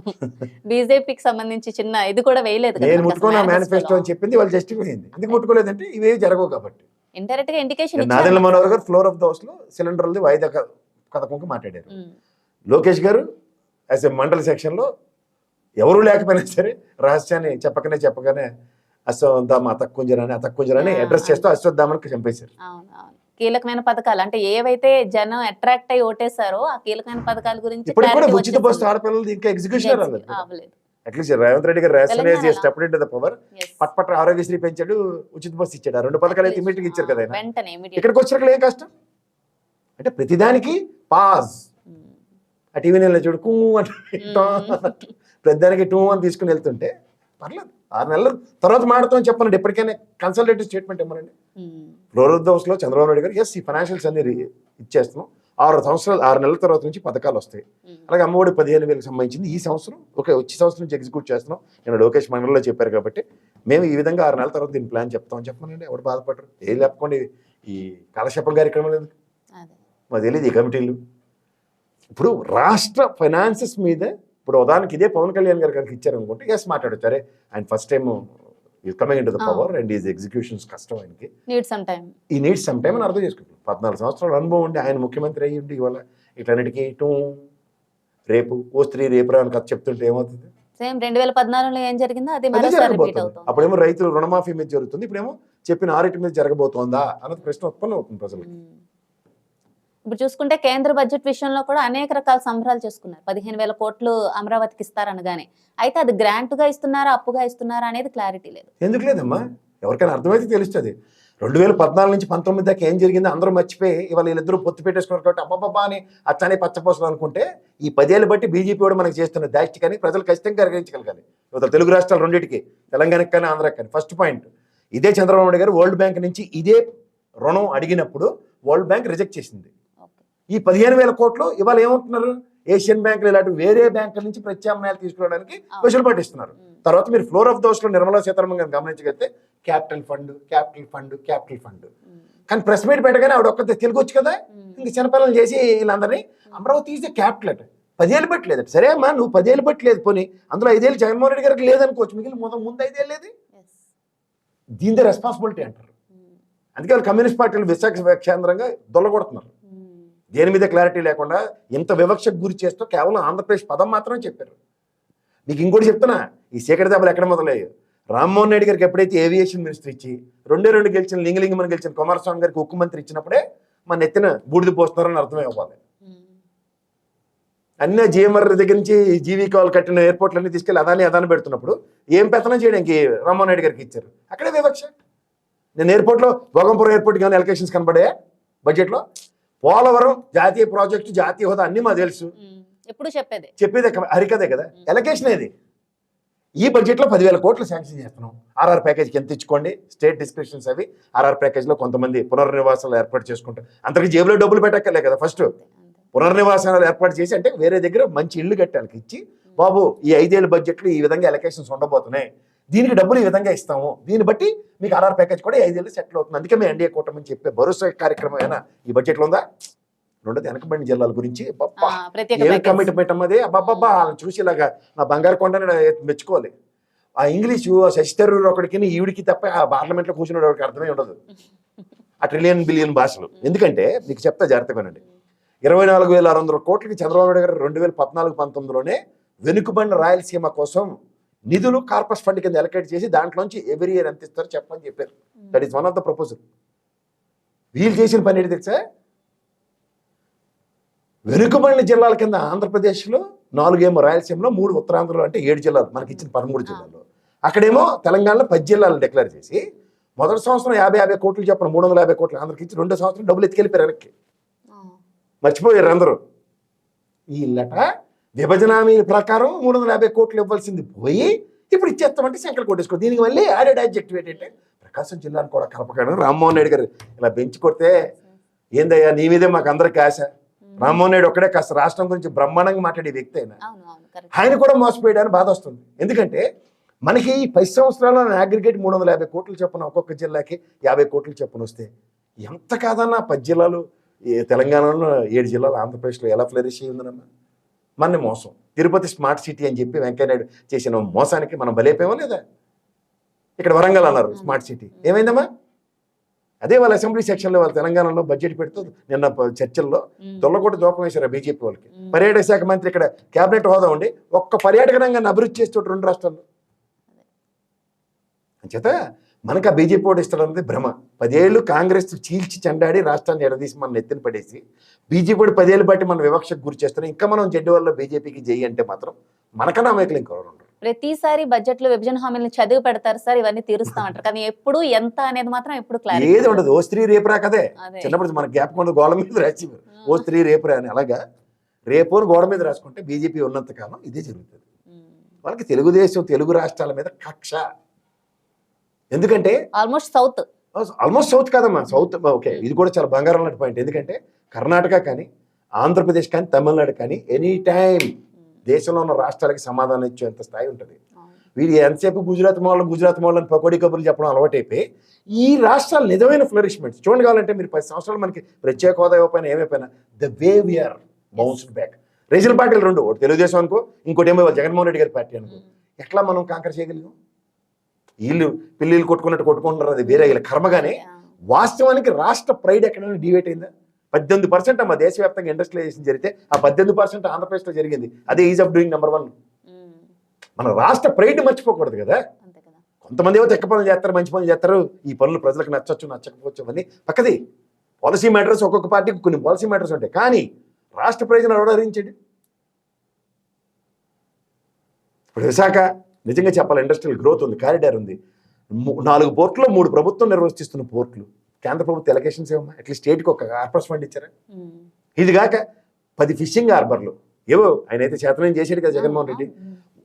బీజేపీకి సంబంధించి చిన్న ఇది కూడా వేయలేదు. నేను ముట్టుకున్న మేనిఫెస్టో అని చెప్పింది వాళ్ళు జస్టిఫై అయింది. ఎందుకు ముట్టుకోలేదంటే ఇవేవి జరగవు కాబట్టి. ఇండైరెక్ట్ గా ఇండికేషన్. నాదెండ్ల మనోహర్ గారు ఫ్లోర్ ఆఫ్ ద హౌస్ లో సిలిండర్లది వాయిదా కథకంగా మాట్లాడారు. లోకేష్ గారు యాజ్ ఎ మండల సెక్షన్ లో ఎవరు లేకపోయినా సరే రహస్యాన్ని చెప్పగానే అశ్వత్థామ అతక్కుంజరని అడ్రస్ చేస్తూ అశ్వత్థామని చంపేశారు. కీలకమైన పథకాలు అంటే ఏవైతే జనం అట్రాక్ట్ అయ్యి ఓటేశారో ఆ కీలకమైన పథకాల గురించి ఇప్పుడు కూడా ఉచిత బస్సు ఆడపిల్లలు ఇంకా ఎగ్జిక్యూషన్ అవ్వలేదు. అట్లీస్ట్ రేవంత్ రెడ్డి గారు రేషనైజ్ స్టెప్ ఇంటూ ద పవర్ పట్ ఆరోగ్యశ్రీ పెంచాడు, ఉచిత బస్సు ఇచ్చాడు. ఆ 2 పథకాలు అయితే ఇమీడియట్ ఇచ్చారు కదా. ఇక్కడికి వచ్చినట్లు ఏం కష్టం అంటే ప్రతిదానికి పాజ్. ఆ టీవీ నెల చూడు కూ అంటే ప్రతిదానికి టూ అని తీసుకుని వెళ్తుంటే పర్లేదు. 6 నెలల తర్వాత మాడతామని చెప్పనండి. ఎప్పటికైనా కన్సల్టేటివ్ స్టేట్మెంట్ ఇవ్వనండి. ఫ్లోర్ ఆఫ్ ద హౌస్ లో చంద్రబాబు నాయుడు గారు ఈ ఫైనాన్షియల్స్ అన్ని ఇచ్చేస్తున్నాం, 6 నెలల తర్వాత నుంచి పథకాలు వస్తాయి. అలాగే అమ్మఒడి 15,000 సంబంధించింది ఈ సంవత్సరం వచ్చే సంవత్సరం నుంచి ఎగ్జిక్యూట్ చేస్తున్నాం. నేను లోకేష్ మండలిలో చెప్పారు కాబట్టి మేము ఈ విధంగా 6 నెలల తర్వాత దీన్ని ప్లాన్ చెప్తామని చెప్పనండి. ఎవరు బాధపడరు. ఏం లేకపోండి ఈ కాలక్షేపం కార్యక్రమాలు ఎందుకు మాకు తెలియదు. ఈ కమిటీలు ఇప్పుడు రాష్ట్ర ఫైనాన్సెస్ మీద ఇప్పుడు ఉదాహరణకి ఇదే పవన్ కళ్యాణ్ గారు కనుక ఇచ్చారు అనుకుంటే ఎస్ మాట్లాడచ్చు. అరే ఆయన first time is coming in to the power and is executions కష్టం, ఆయనకి నీడ్స్ సమ్ టైం అని అర్థం చేసుకుంటాం. 14 సంవత్సరాల అనుభవం ఉండి ఆయన ముఖ్యమంత్రి అయ్యి ఉండి ఇవాళ ఇట్లన్నిటికీ రేపు ఓ స్త్రీ రేపు అని కథ చెప్తుంటే ఏమవుతుంది? సేమ్ 2014లో ఏం జరిగిందో అదే జరగబోతుంది. అప్పుడేమో రైతులు రుణమాఫీ మీద జరుగుతుంది, ఇప్పుడేమో చెప్పిన ఆడిట్ మీద జరగబోతోందా అన్నది ప్రశ్న ఉత్పన్నం అవుతుంది ప్రజలకి. ఇప్పుడు చూసుకుంటే కేంద్ర బడ్జెట్ విషయంలో కూడా అనేక రకాల సంబరాలు చేసుకున్నారు. 15,000 కోట్లు అమరావతికి ఇస్తారనగానే. అయితే అది గ్రాంట్ గా ఇస్తున్నారా అప్పుగా ఇస్తున్నారా అనేది క్లారిటీ లేదు. ఎందుకు లేదమ్మా? ఎవరికైనా అర్థమైతే తెలుస్తుంది. 2014 నుంచి 19 దాకా ఏం జరిగిందో అందరూ మర్చిపోయి ఇవాళ వీళ్ళిద్దరూ పొత్తు పెట్టేసుకున్నారు కాబట్టి అబ్బబ్బా అని అచ్చని పచ్చపోసలు అనుకుంటే ఈ 10 ఏళ్ళు బట్టి బీజేపీ కూడా మనకి చేస్తున్న దాష్టికని ప్రజలు ఖచ్చితంగా గ్రహించగలగాలి. ఇవాళ తెలుగు రాష్ట్రాలు రెండింటికి, తెలంగాణకి కానీ ఆంధ్రాకి కానీ. ఫస్ట్ పాయింట్ ఇదే చంద్రబాబు నాయుడు గారు వరల్డ్ బ్యాంక్ నుంచి ఇదే రుణం అడిగినప్పుడు వరల్డ్ బ్యాంక్ రిజెక్ట్ చేసింది. ఈ 15,000 కోట్లు ఇవాళ ఏమంటున్నారు? ఏషియన్ బ్యాంకులు ఇలాంటి వేరే బ్యాంకుల నుంచి ప్రత్యామ్నాయాలు తీసుకోవడానికి వెసులుబాటు ఇస్తున్నారు. తర్వాత మీరు ఫ్లోర్ ఆఫ్ ద హౌస్ లో నిర్మలా సీతారామన్ గారిని గమనించగలిగితే క్యాపిటల్ ఫండ్ కానీ ప్రెస్ మీట్ పెట్టగానే ఆవిడ ఒక్క తెలుగు వచ్చు కదా, ఇంక చిన్నపిల్లలు చేసి వీళ్ళందరినీ అమరావతి తీస్తే క్యాపిటల్ అట 10 ఏళ్ళు పెట్టలేదు. సరే అమ్మా నువ్వు 10 ఏళ్ళు పెట్టలేదు, పోనీ అందులో 5 ఏళ్ళు జగన్మోహన్ రెడ్డి గారికి లేదనుకోవచ్చు, మిగిలిన ముందు 5 ఏళ్ళు లేదు. దీని రెస్పాన్సిబిలిటీ అంటారు. అందుకే వాళ్ళు కమ్యూనిస్ట్ పార్టీలు విశాఖ కేంద్రంగా దొల్లగొడుతున్నారు. దేని మీద క్లారిటీ లేకుండా ఇంత వివక్షకు గురి చేస్తూ కేవలం ఆంధ్రప్రదేశ్ పదం మాత్రమే చెప్పారు. మీకు ఇంకోటి చెప్తున్నా, ఈ సీకటి దెబ్బలు ఎక్కడ మొదలయ్యాయి? రామ్మోహన్ రెడ్డి గారికి ఎప్పుడైతే ఏవియేషన్ మినిస్టర్ ఇచ్చి 2 గెలిచిన లింగలింగమని గెలిచిన కుమారస్వామి గారికి ఉక్కు మంత్రి ఇచ్చినప్పుడే మన నెత్తిన బూడిద పోస్తున్నారని అర్థమే అవ్వాలి. అన్నీ జిఎంఆర్ దగ్గర నుంచి జీవీకాలు కట్టిన ఎయిర్పోర్ట్లన్నీ తీసుకెళ్ళి అదాని పెడుతున్నప్పుడు ఏం పెత్తనం చేయడానికి రామ్మోహన్ రెడ్డి గారికి ఇచ్చారు? అక్కడే వివక్ష. నేను ఎయిర్పోర్ట్లో భోగంపురం ఎయిర్పోర్ట్కి ఏమైనా ఎలకేషన్స్ కనబడే బడ్జెట్లో? పోలవరం జాతీయ ప్రాజెక్టు, జాతీయ హోదా అన్నీ మాకు తెలుసు, ఎప్పుడు చెప్పేదే హరికదే కదా. ఎలకేషన్ ఏది? ఈ బడ్జెట్లో 10,000 కోట్లు శాంక్షన్ చేస్తున్నాం. ఆర్ఆర్ ప్యాకేజ్కి ఎంత ఇచ్చుకోండి, స్టేట్ డిస్క్రిప్షన్స్ అవి. ఆర్ఆర్ ప్యాకేజ్లో కొంతమంది పునర్నివాసాలు ఏర్పాటు చేసుకుంటారు. అంతకు జేబులో డబ్బులు పెట్టక్కర్లే కదా. ఫస్ట్ పునర్నివాసాలు ఏర్పాటు చేసి, అంటే వేరే దగ్గర మంచి ఇల్లు కట్టాలకి ఇచ్చి, బాబు ఈ 5 ఏళ్ళ బడ్జెట్లో ఈ విధంగా ఎలకేషన్స్ ఉండబోతున్నాయి, దీనికి డబ్బులు ఈ విధంగా ఇస్తాము, దీన్ని బట్టి మీకు ఆర్ఆర్ ప్యాకేజ్ కూడా 5 ఏళ్ళు సెటిల్ అవుతుంది. అందుకే మేము ఎన్డీఏ కూటమి చెప్పే భరోసా కార్యక్రమం అయినా ఈ బడ్జెట్లో ఉందా? రెండోది వెనకబడిన జిల్లాల గురించి ఏమి కమిట్మెంట్ అమ్మది. అబ్బాబ్బా చూసి ఇలాగా నా బంగారు కొండని మెచ్చుకోవాలి. ఆ ఇంగ్లీషు శశి థరూర్ ఒకడికి ఈవిడికి తప్ప ఆ పార్లమెంట్లో కూర్చునే వాడికి అర్థమే ఉండదు ఆ ట్రిలియన్ బిలియన్ భాషలు. ఎందుకంటే మీకు చెప్తా జాగ్రత్తగానండి, 24,600 కోట్లకి చంద్రబాబు నాయుడు గారు 2014-19లోనే వెనుకబడిన రాయలసీమ కోసం నిధులు కార్పస్ ఫండ్ కింద ఎలకేట్ చేసి దాంట్లోంచి ఎవ్రీ ఇయర్ ఎంత ఇస్తారో చెప్పని చెప్పారు. That is one of the proposal. వీళ్ళు చేసిన పని ఏంటి తెలుసా? వెనుకబడిన జిల్లాల కింద ఆంధ్రప్రదేశ్లో 4 ఏమో, రాయలసీమలో 3, ఉత్తరాంధ్రలో అంటే 7 జిల్లాలు, మనకి ఇచ్చిన 13 జిల్లాల్లో. అక్కడేమో తెలంగాణలో 10 జిల్లాలు డిక్లేర్ చేసి మొదటి సంవత్సరం 50 కోట్లు చెప్పిన 350 కోట్లు ఆంధ్రకి ఇచ్చి, రెండో సంవత్సరం డబ్బులు ఎత్తుకెళ్ళిపోయారు వెనక్కి. మర్చిపోయారు అందరూ. వీళ్ళట విభజన హామీల ప్రకారం 350 కోట్లు ఇవ్వాల్సింది పోయి ఇప్పుడు ఇచ్చేస్తామంటే శంకర్ కొట్టేసుకో. దీనికి మళ్ళీ యాడెడ్ ఆబ్జెక్టివ్ ఏంటంటే ప్రకాశం జిల్లాను కూడా కలపకడం. రామ్మోహన్ రెడ్డి గారు ఇలా బెంచి కొడితే ఏందయ్యా నీ మీదే మాకు అందరికి ఆశ. రామ్మోహన్ రెడ్డి ఒక్కడే కాస్త రాష్ట్రం గురించి బ్రహ్మాండంగా మాట్లాడే వ్యక్తి అయినా ఆయన కూడా మోసపోయాడని బాధ వస్తుంది. ఎందుకంటే మనకి ఈ 10 సంవత్సరాల్లో అగ్రిగేట్ 350 కోట్లు చొప్పున ఒక్కొక్క జిల్లాకి 50 కోట్లు చొప్పున వస్తే ఎంత కాదన్నా 10 జిల్లాలు తెలంగాణలో 7 జిల్లాలు ఆంధ్రప్రదేశ్లో ఎలా ఫ్లరిష్ అయ్యిందనమ్మా. మన మోసం. తిరుపతి స్మార్ట్ సిటీ అని చెప్పి వెంకయ్యనాయుడు చేసిన మోసానికి మనం బలైపోయామా లేదా? ఇక్కడ వరంగల్ అన్నారు స్మార్ట్ సిటీ, ఏమైందమ్మా? అదే వాళ్ళ అసెంబ్లీ సెక్షన్లో వాళ్ళు తెలంగాణలో బడ్జెట్ పెడుతూ నిన్న చర్చల్లో దొల్లగొట్ట దూపం వేశారు బీజేపీ వాళ్ళకి. పర్యాటక శాఖ మంత్రి ఇక్కడ కేబినెట్ హోదా ఉండి ఒక్క పర్యాటక రంగాన్ని అభివృద్ధి చేస్తూ 2 రాష్ట్రాల్లో. అంచేత మనకు ఆ బీజేపీ ఓటు ఇస్తాడు అన్నది భ్రమ. 10 ఏళ్ళు కాంగ్రెస్ చీల్చి చెండాడి రాష్ట్రాన్ని ఎడదీసి మన ఎత్తిన పడేసి బీజేపీ 10 ఏళ్ళు బట్టి మన వివక్షకు గురి చేస్తున్నాం. ఇంకా మనం జడ్డి వల్ల బీజేపీకి జై అంటే మాత్రం మనకన్నా అమాయకులు ఇంకెవరు ఉండరు. ప్రతిసారి బడ్జెట్ లో విభజన హామీలను చదివి పెడతారు సార్, ఇవన్నీ తీరుస్తామంటారు కానీ ఎప్పుడు ఎంత అనేది మాత్రం ఎప్పుడు క్లారిటీ ఏది ఉండదు. ఓ స్త్రీ రేపురా కదే చిన్నప్పుడు మన జ్ఞాపకం గోడ మీద రాసి ఓ స్త్రీ రేపురా అని. అలాగా రేపు గోడ మీద రాసుకుంటే బీజేపీ ఉన్నంత కాలం ఇదే జరుగుతుంది. వాళ్ళకి తెలుగుదేశం తెలుగు రాష్ట్రాల మీద కక్ష. ఎందుకంటే ఆల్మోస్ట్ సౌత్ కాదమ్మా, సౌత్ ఓకే, ఇది కూడా చాలా బంగారం లాంటి పాయింట్. ఎందుకంటే కర్ణాటక కానీ ఆంధ్రప్రదేశ్ కానీ తమిళనాడు కానీ ఎనీ టైం దేశంలో ఉన్న రాష్ట్రాలకి సమాధానం ఇచ్చేంత స్థాయి ఉంటుంది. వీడు ఎంతసేపు గుజరాత్ మోళ్ళని పకోడీ కబుర్లు చెప్పడం అలవాటైపోయి ఈ రాష్ట్రాలు నిజమైన ఫ్లరిష్మెంట్స్ చూడండి. కావాలంటే మీరు 10 సంవత్సరాలు మనకి ప్రత్యేక హోదా ఇవ్వకపోయినా ఏమైపోయినా the way we are bounced back. Regional పార్టీలు 2, ఒకటి తెలుగుదేశం అనుకో, ఇంకోటి ఏమో జగన్మోహన్ రెడ్డి గారి పార్టీ అనుకో. ఎట్లా మనం కాంకర్ చేయగలిగాం? వీళ్ళు పిల్లిలు కొట్టుకుంటున్నారు, అది వేరే వీళ్ళ కర్మగానే. వాస్తవానికి రాష్ట్ర ప్రైడ్ ఎక్కడైనా డివేట్ అయిందా? 18% అమ్మ దేశవ్యాప్తంగా ఇండస్ట్రియలైజేషన్ జరిగితే ఆ 18% ఆంధ్రప్రదేశ్లో జరిగింది. అదే ఈజ్ ఆఫ్ డూయింగ్ నెంబర్ 1. మన రాష్ట్ర ప్రైడ్ మర్చిపోకూడదు కదా. కొంతమంది ఏవో తెక్క పనులు చేస్తారు, మంచి పనులు చేస్తారు, ఈ పనులు ప్రజలకు నచ్చచ్చు నచ్చకపోవచ్చు అవన్నీ పక్కది. పాలసీ మ్యాటర్స్ ఒక్కొక్క పార్టీకి కొన్ని పాలసీ మ్యాటర్స్ ఉంటాయి, కానీ రాష్ట్ర ప్రయోజనం అవడరించండి. ఇప్పుడు విశాఖ నిజంగా చెప్పాలి ఇండస్ట్రియల్ గ్రోత్ ఉంది, కారిడార్ ఉంది, 4 పోర్టులో 3 ప్రభుత్వం నిర్వహిస్తున్న పోర్టులు. కేంద్ర ప్రభుత్వ ఎలకేషన్స్ ఏమన్నా అట్లీస్ట్ స్టేట్కి ఒక కార్పస్ ఫండ్ ఇచ్చారా? ఇది కాక 10 ఫిషింగ్ హార్బర్లు ఏవో ఆయన అయితే చేతనం చేసాడు కదా జగన్మోహన్ రెడ్డి.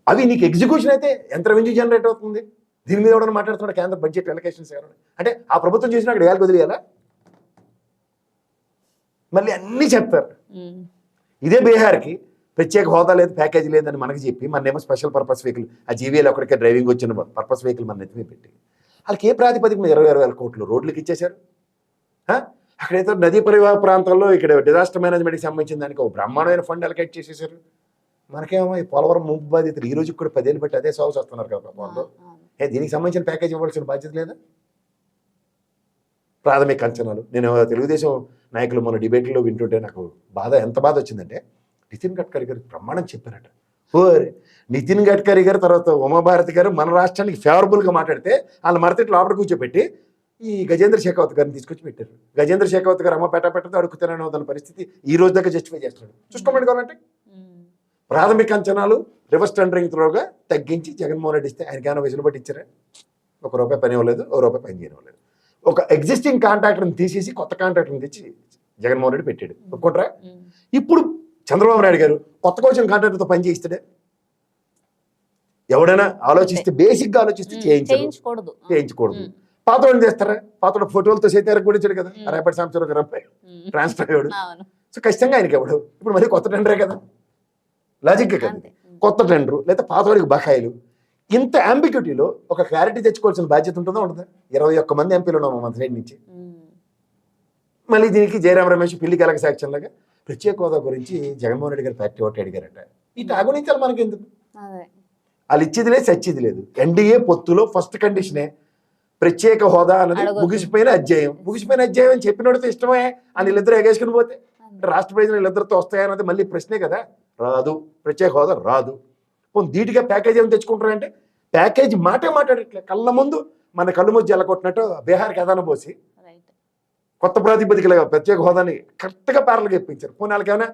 అవి నీకు ఎగ్జిక్యూషన్ అయితే ఎంత రెవెన్యూ జనరేట్ అవుతుంది? దీని మీద ఎవరైనా మాట్లాడుతున్నాడు కేంద్ర బడ్జెట్ ఎలకేషన్స్ ఎవరైనా? అంటే ఆ ప్రభుత్వం చేసిన అక్కడ వేలకు వదిలేయాలా? మళ్ళీ అన్నీ చెప్తారు. ఇదే బీహార్కి ప్రత్యేక హోదా లేదు, ప్యాకేజీ లేదని మనకి చెప్పి మననేమో స్పెషల్ పర్పస్ వెహికల్ ఆ జీవీఎల్ అక్కడికే డ్రైవింగ్ వచ్చిన పర్పస్ వెహికల్ మన ఎత్తిమే పెట్టి వాళ్ళకి ఏ ప్రాతిపదిక మీద 26,000 కోట్లు రోడ్లకి ఇచ్చేశారు. అక్కడైతే నదీ పరివాహ ప్రాంతాల్లో ఇక్కడ డిజాస్టర్ మేనేజ్మెంట్కి సంబంధించిన దానికి ఒక బ్రహ్మాండమైన ఫండ్ అలకేట్ చేసేసారు. మనకేమో ఈ పోలవరం ముంపు బాధితులు ఈ రోజుకి కూడా 10 ఏళ్ళు బట్టి అదే సాగు వస్తున్నారు కదా వాళ్ళు. దీనికి సంబంధించిన ప్యాకేజ్ ఇవ్వాల్సిన బాధ్యత లేదా? ప్రాథమిక అంచనాలు. నేను తెలుగుదేశం నాయకులు మన డిబేట్లో వింటుంటే నాకు ఎంత బాధ వచ్చిందంటే, నితిన్ గడ్కరీ గారు ప్రమాణం చెప్పారట. నితిన్ గడ్కరీ గారు తర్వాత ఉమాభారతి గారు మన రాష్ట్రానికి ఫేవరబుల్గా మాట్లాడితే వాళ్ళ మరతటి లోపల కూర్చోబెట్టి ఈ గజేంద్ర షెకావత్ గారిని తీసుకొచ్చి పెట్టారు. గజేంద్ర షెకావత్ గారు అమ్మ పెట్టతో అడుగుతున్నాను అన్న పరిస్థితి ఈ రోజు దాకా జస్టిఫై చేస్తున్నాడు. చూసుకోమని కావాలంటే ప్రాథమిక అంచనాలు రివర్స్ టెండరింగ్ త్రోగా తగ్గించి జగన్మోహన్ రెడ్డి ఇస్తే ఆయనకి ఏమైనా వెసులుబాటు ఇచ్చారా? ₹1 పని ఇవ్వలేదు, ₹1 పని చేయనివ్వలేదు. ఒక ఎగ్జిస్టింగ్ కాంట్రాక్టర్ని తీసేసి కొత్త కాంట్రాక్టర్ని తెచ్చి జగన్మోహన్ రెడ్డి పెట్టాడు. ఒప్పుకుంటారా? ఇప్పుడు చంద్రబాబు నాయుడు గారు కొత్తగా వచ్చిన కాంట్రాక్టర్తో పని చేయిస్తాడే? ఎవడైనా ఆలోచిస్తే బేసిక్గా ఆలోచిస్తే చేయించకూడదు. పాతోడిని చేస్తారా? పాతోడు ఫోటోలతో సైతం కూడా ఇచ్చాడు కదా, రేపటి సంవత్సరం రూపాయి ట్రాన్స్ఫర్ అయ్యాడు. సో ఖచ్చితంగా ఆయనకి ఎవడు ఇప్పుడు మళ్ళీ కొత్త టెండరే కదా, లాజిక్ కదా. కొత్త టెండరు లేదా పాతోడికి బకాయిలు, ఇంత అంబిక్యూటీలో ఒక క్లారిటీ తెచ్చుకోవాల్సిన బాధ్యత ఉంటుందా ఉండదా? 21 మంది ఎంపీలు ఉన్నాము మన సైడ్ నుంచి. మళ్ళీ దీనికి జయరాం రమేష్ పిల్లి కలగ సాక్ష్యం లాగా ప్రత్యేక హోదా గురించి జగన్మోహన్ రెడ్డి గారు ఫ్యాక్టరీ ఒకటి అడిగారట. ఈ తాగునించాలి మనకి ఎందుకు? వాళ్ళు ఇచ్చేది లేదు, సచ్చేది లేదు. ఎన్డీఏ పొత్తులో ఫస్ట్ కండిషనే ప్రత్యేక హోదా అన్నది ముగిసిపోయిన అధ్యాయం అని చెప్పినోడితే ఇష్టమే అని వీళ్ళిద్దరు ఎగేసుకుని పోతే రాష్ట్ర ప్రజలు వీళ్ళిద్దరితో వస్తాయన్నది మళ్ళీ ప్రశ్నే కదా. రాదు, ప్రత్యేక హోదా రాదు. ధీటుగా ప్యాకేజ్ ఏమి తెచ్చుకుంటారంటే ప్యాకేజ్ మాట్లాడట్లే. కళ్ళ ముందు మన కళ్ళు ముజ్జి ఎల్లకొట్టినట్టు బీహార్కి అదానం పోసి కొత్త ప్రాతిపదికలుగా ప్రత్యేక హోదాని కరెక్ట్గా ప్యారల్గా ఇప్పించారు. పోనీ వాళ్ళకి ఏమైనా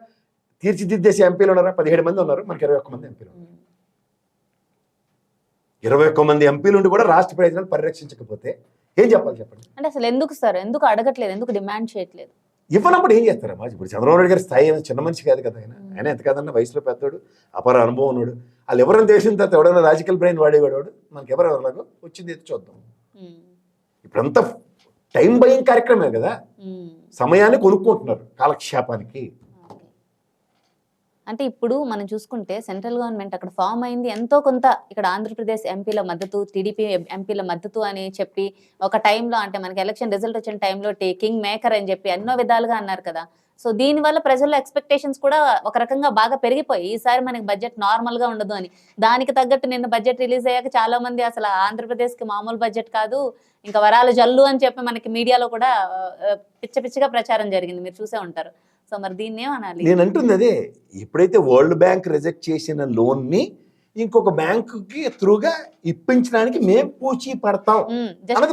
తీర్చిదిద్దేసి ఎంపీలు ఉన్నారా? 17 మంది ఉన్నారు, మనకి 21 మంది ఎంపీలు ఉన్నారు. 21 మంది ఎంపీలు ఉండి కూడా రాష్ట్ర ప్రయోజనాలు పరిరక్షించకపోతే ఏం చెప్పాలి చెప్పండి? అంటే అసలు ఎందుకు సార్, ఎందుకు అడగట్లేదు, ఎందుకు డిమాండ్ చేయట్లేదు? ఇవ్వనప్పుడు ఏం చేస్తారమ్మా? ఇప్పుడు చంద్రబాబు నాయుడు గారి స్థాయి చిన్న మనిషి కాదు కదా. ఆయన ఎంత కాదన్నా వయసులో పెద్దోడు, అపార అనుభవం ఉన్నాడు. వాళ్ళు ఎవరైనా తెలిసిన తర్వాత ఎవడైనా రాజకీయ బ్రెయిన్ వాడేవాడు మనకి ఎవరెవరిలాగో వచ్చింది ఎత్తి చూద్దాం. ఇప్పుడంతా టైం బయింగ్ కార్యక్రమే కదా, సమయాన్ని కొనుక్కుంటున్నారు కాలక్షేపానికి. అంటే ఇప్పుడు మనం చూసుకుంటే సెంట్రల్ గవర్నమెంట్ అక్కడ ఫామ్ అయింది, ఎంతో కొంత ఇక్కడ ఆంధ్రప్రదేశ్ ఎంపీల మద్దతు, టీడీపీ ఎంపీల మద్దతు అని చెప్పి ఒక టైంలో, అంటే మనకి ఎలక్షన్ రిజల్ట్ వచ్చిన టైంలో కింగ్ మేకర్ అని చెప్పి ఎన్నో విధాలుగా అన్నారు కదా. సో దీనివల్ల ప్రజల్లో ఎక్స్పెక్టేషన్స్ కూడా ఒక రకంగా బాగా పెరిగిపోయి ఈసారి మనకి బడ్జెట్ నార్మల్గా ఉండదు అని. దానికి తగ్గట్టు నిన్న బడ్జెట్ రిలీజ్ అయ్యాక చాలా మంది అసలు ఆంధ్రప్రదేశ్కి మామూలు బడ్జెట్ కాదు, ఇంకా వరాల జల్లు అని చెప్పి మనకి మీడియాలో కూడా పిచ్చగా ప్రచారం జరిగింది, మీరు చూసే ఉంటారు. సో మరి దీన్ని ఏమనాలి? నేను అంటుంది అదే, ఎప్పుడైతే వరల్డ్ బ్యాంక్ రిజెక్ట్ చేసిన లోన్ని ఇంకొక బ్యాంకుకి త్రూగా ఇప్పించడానికి మేము పూచీ పడతాం,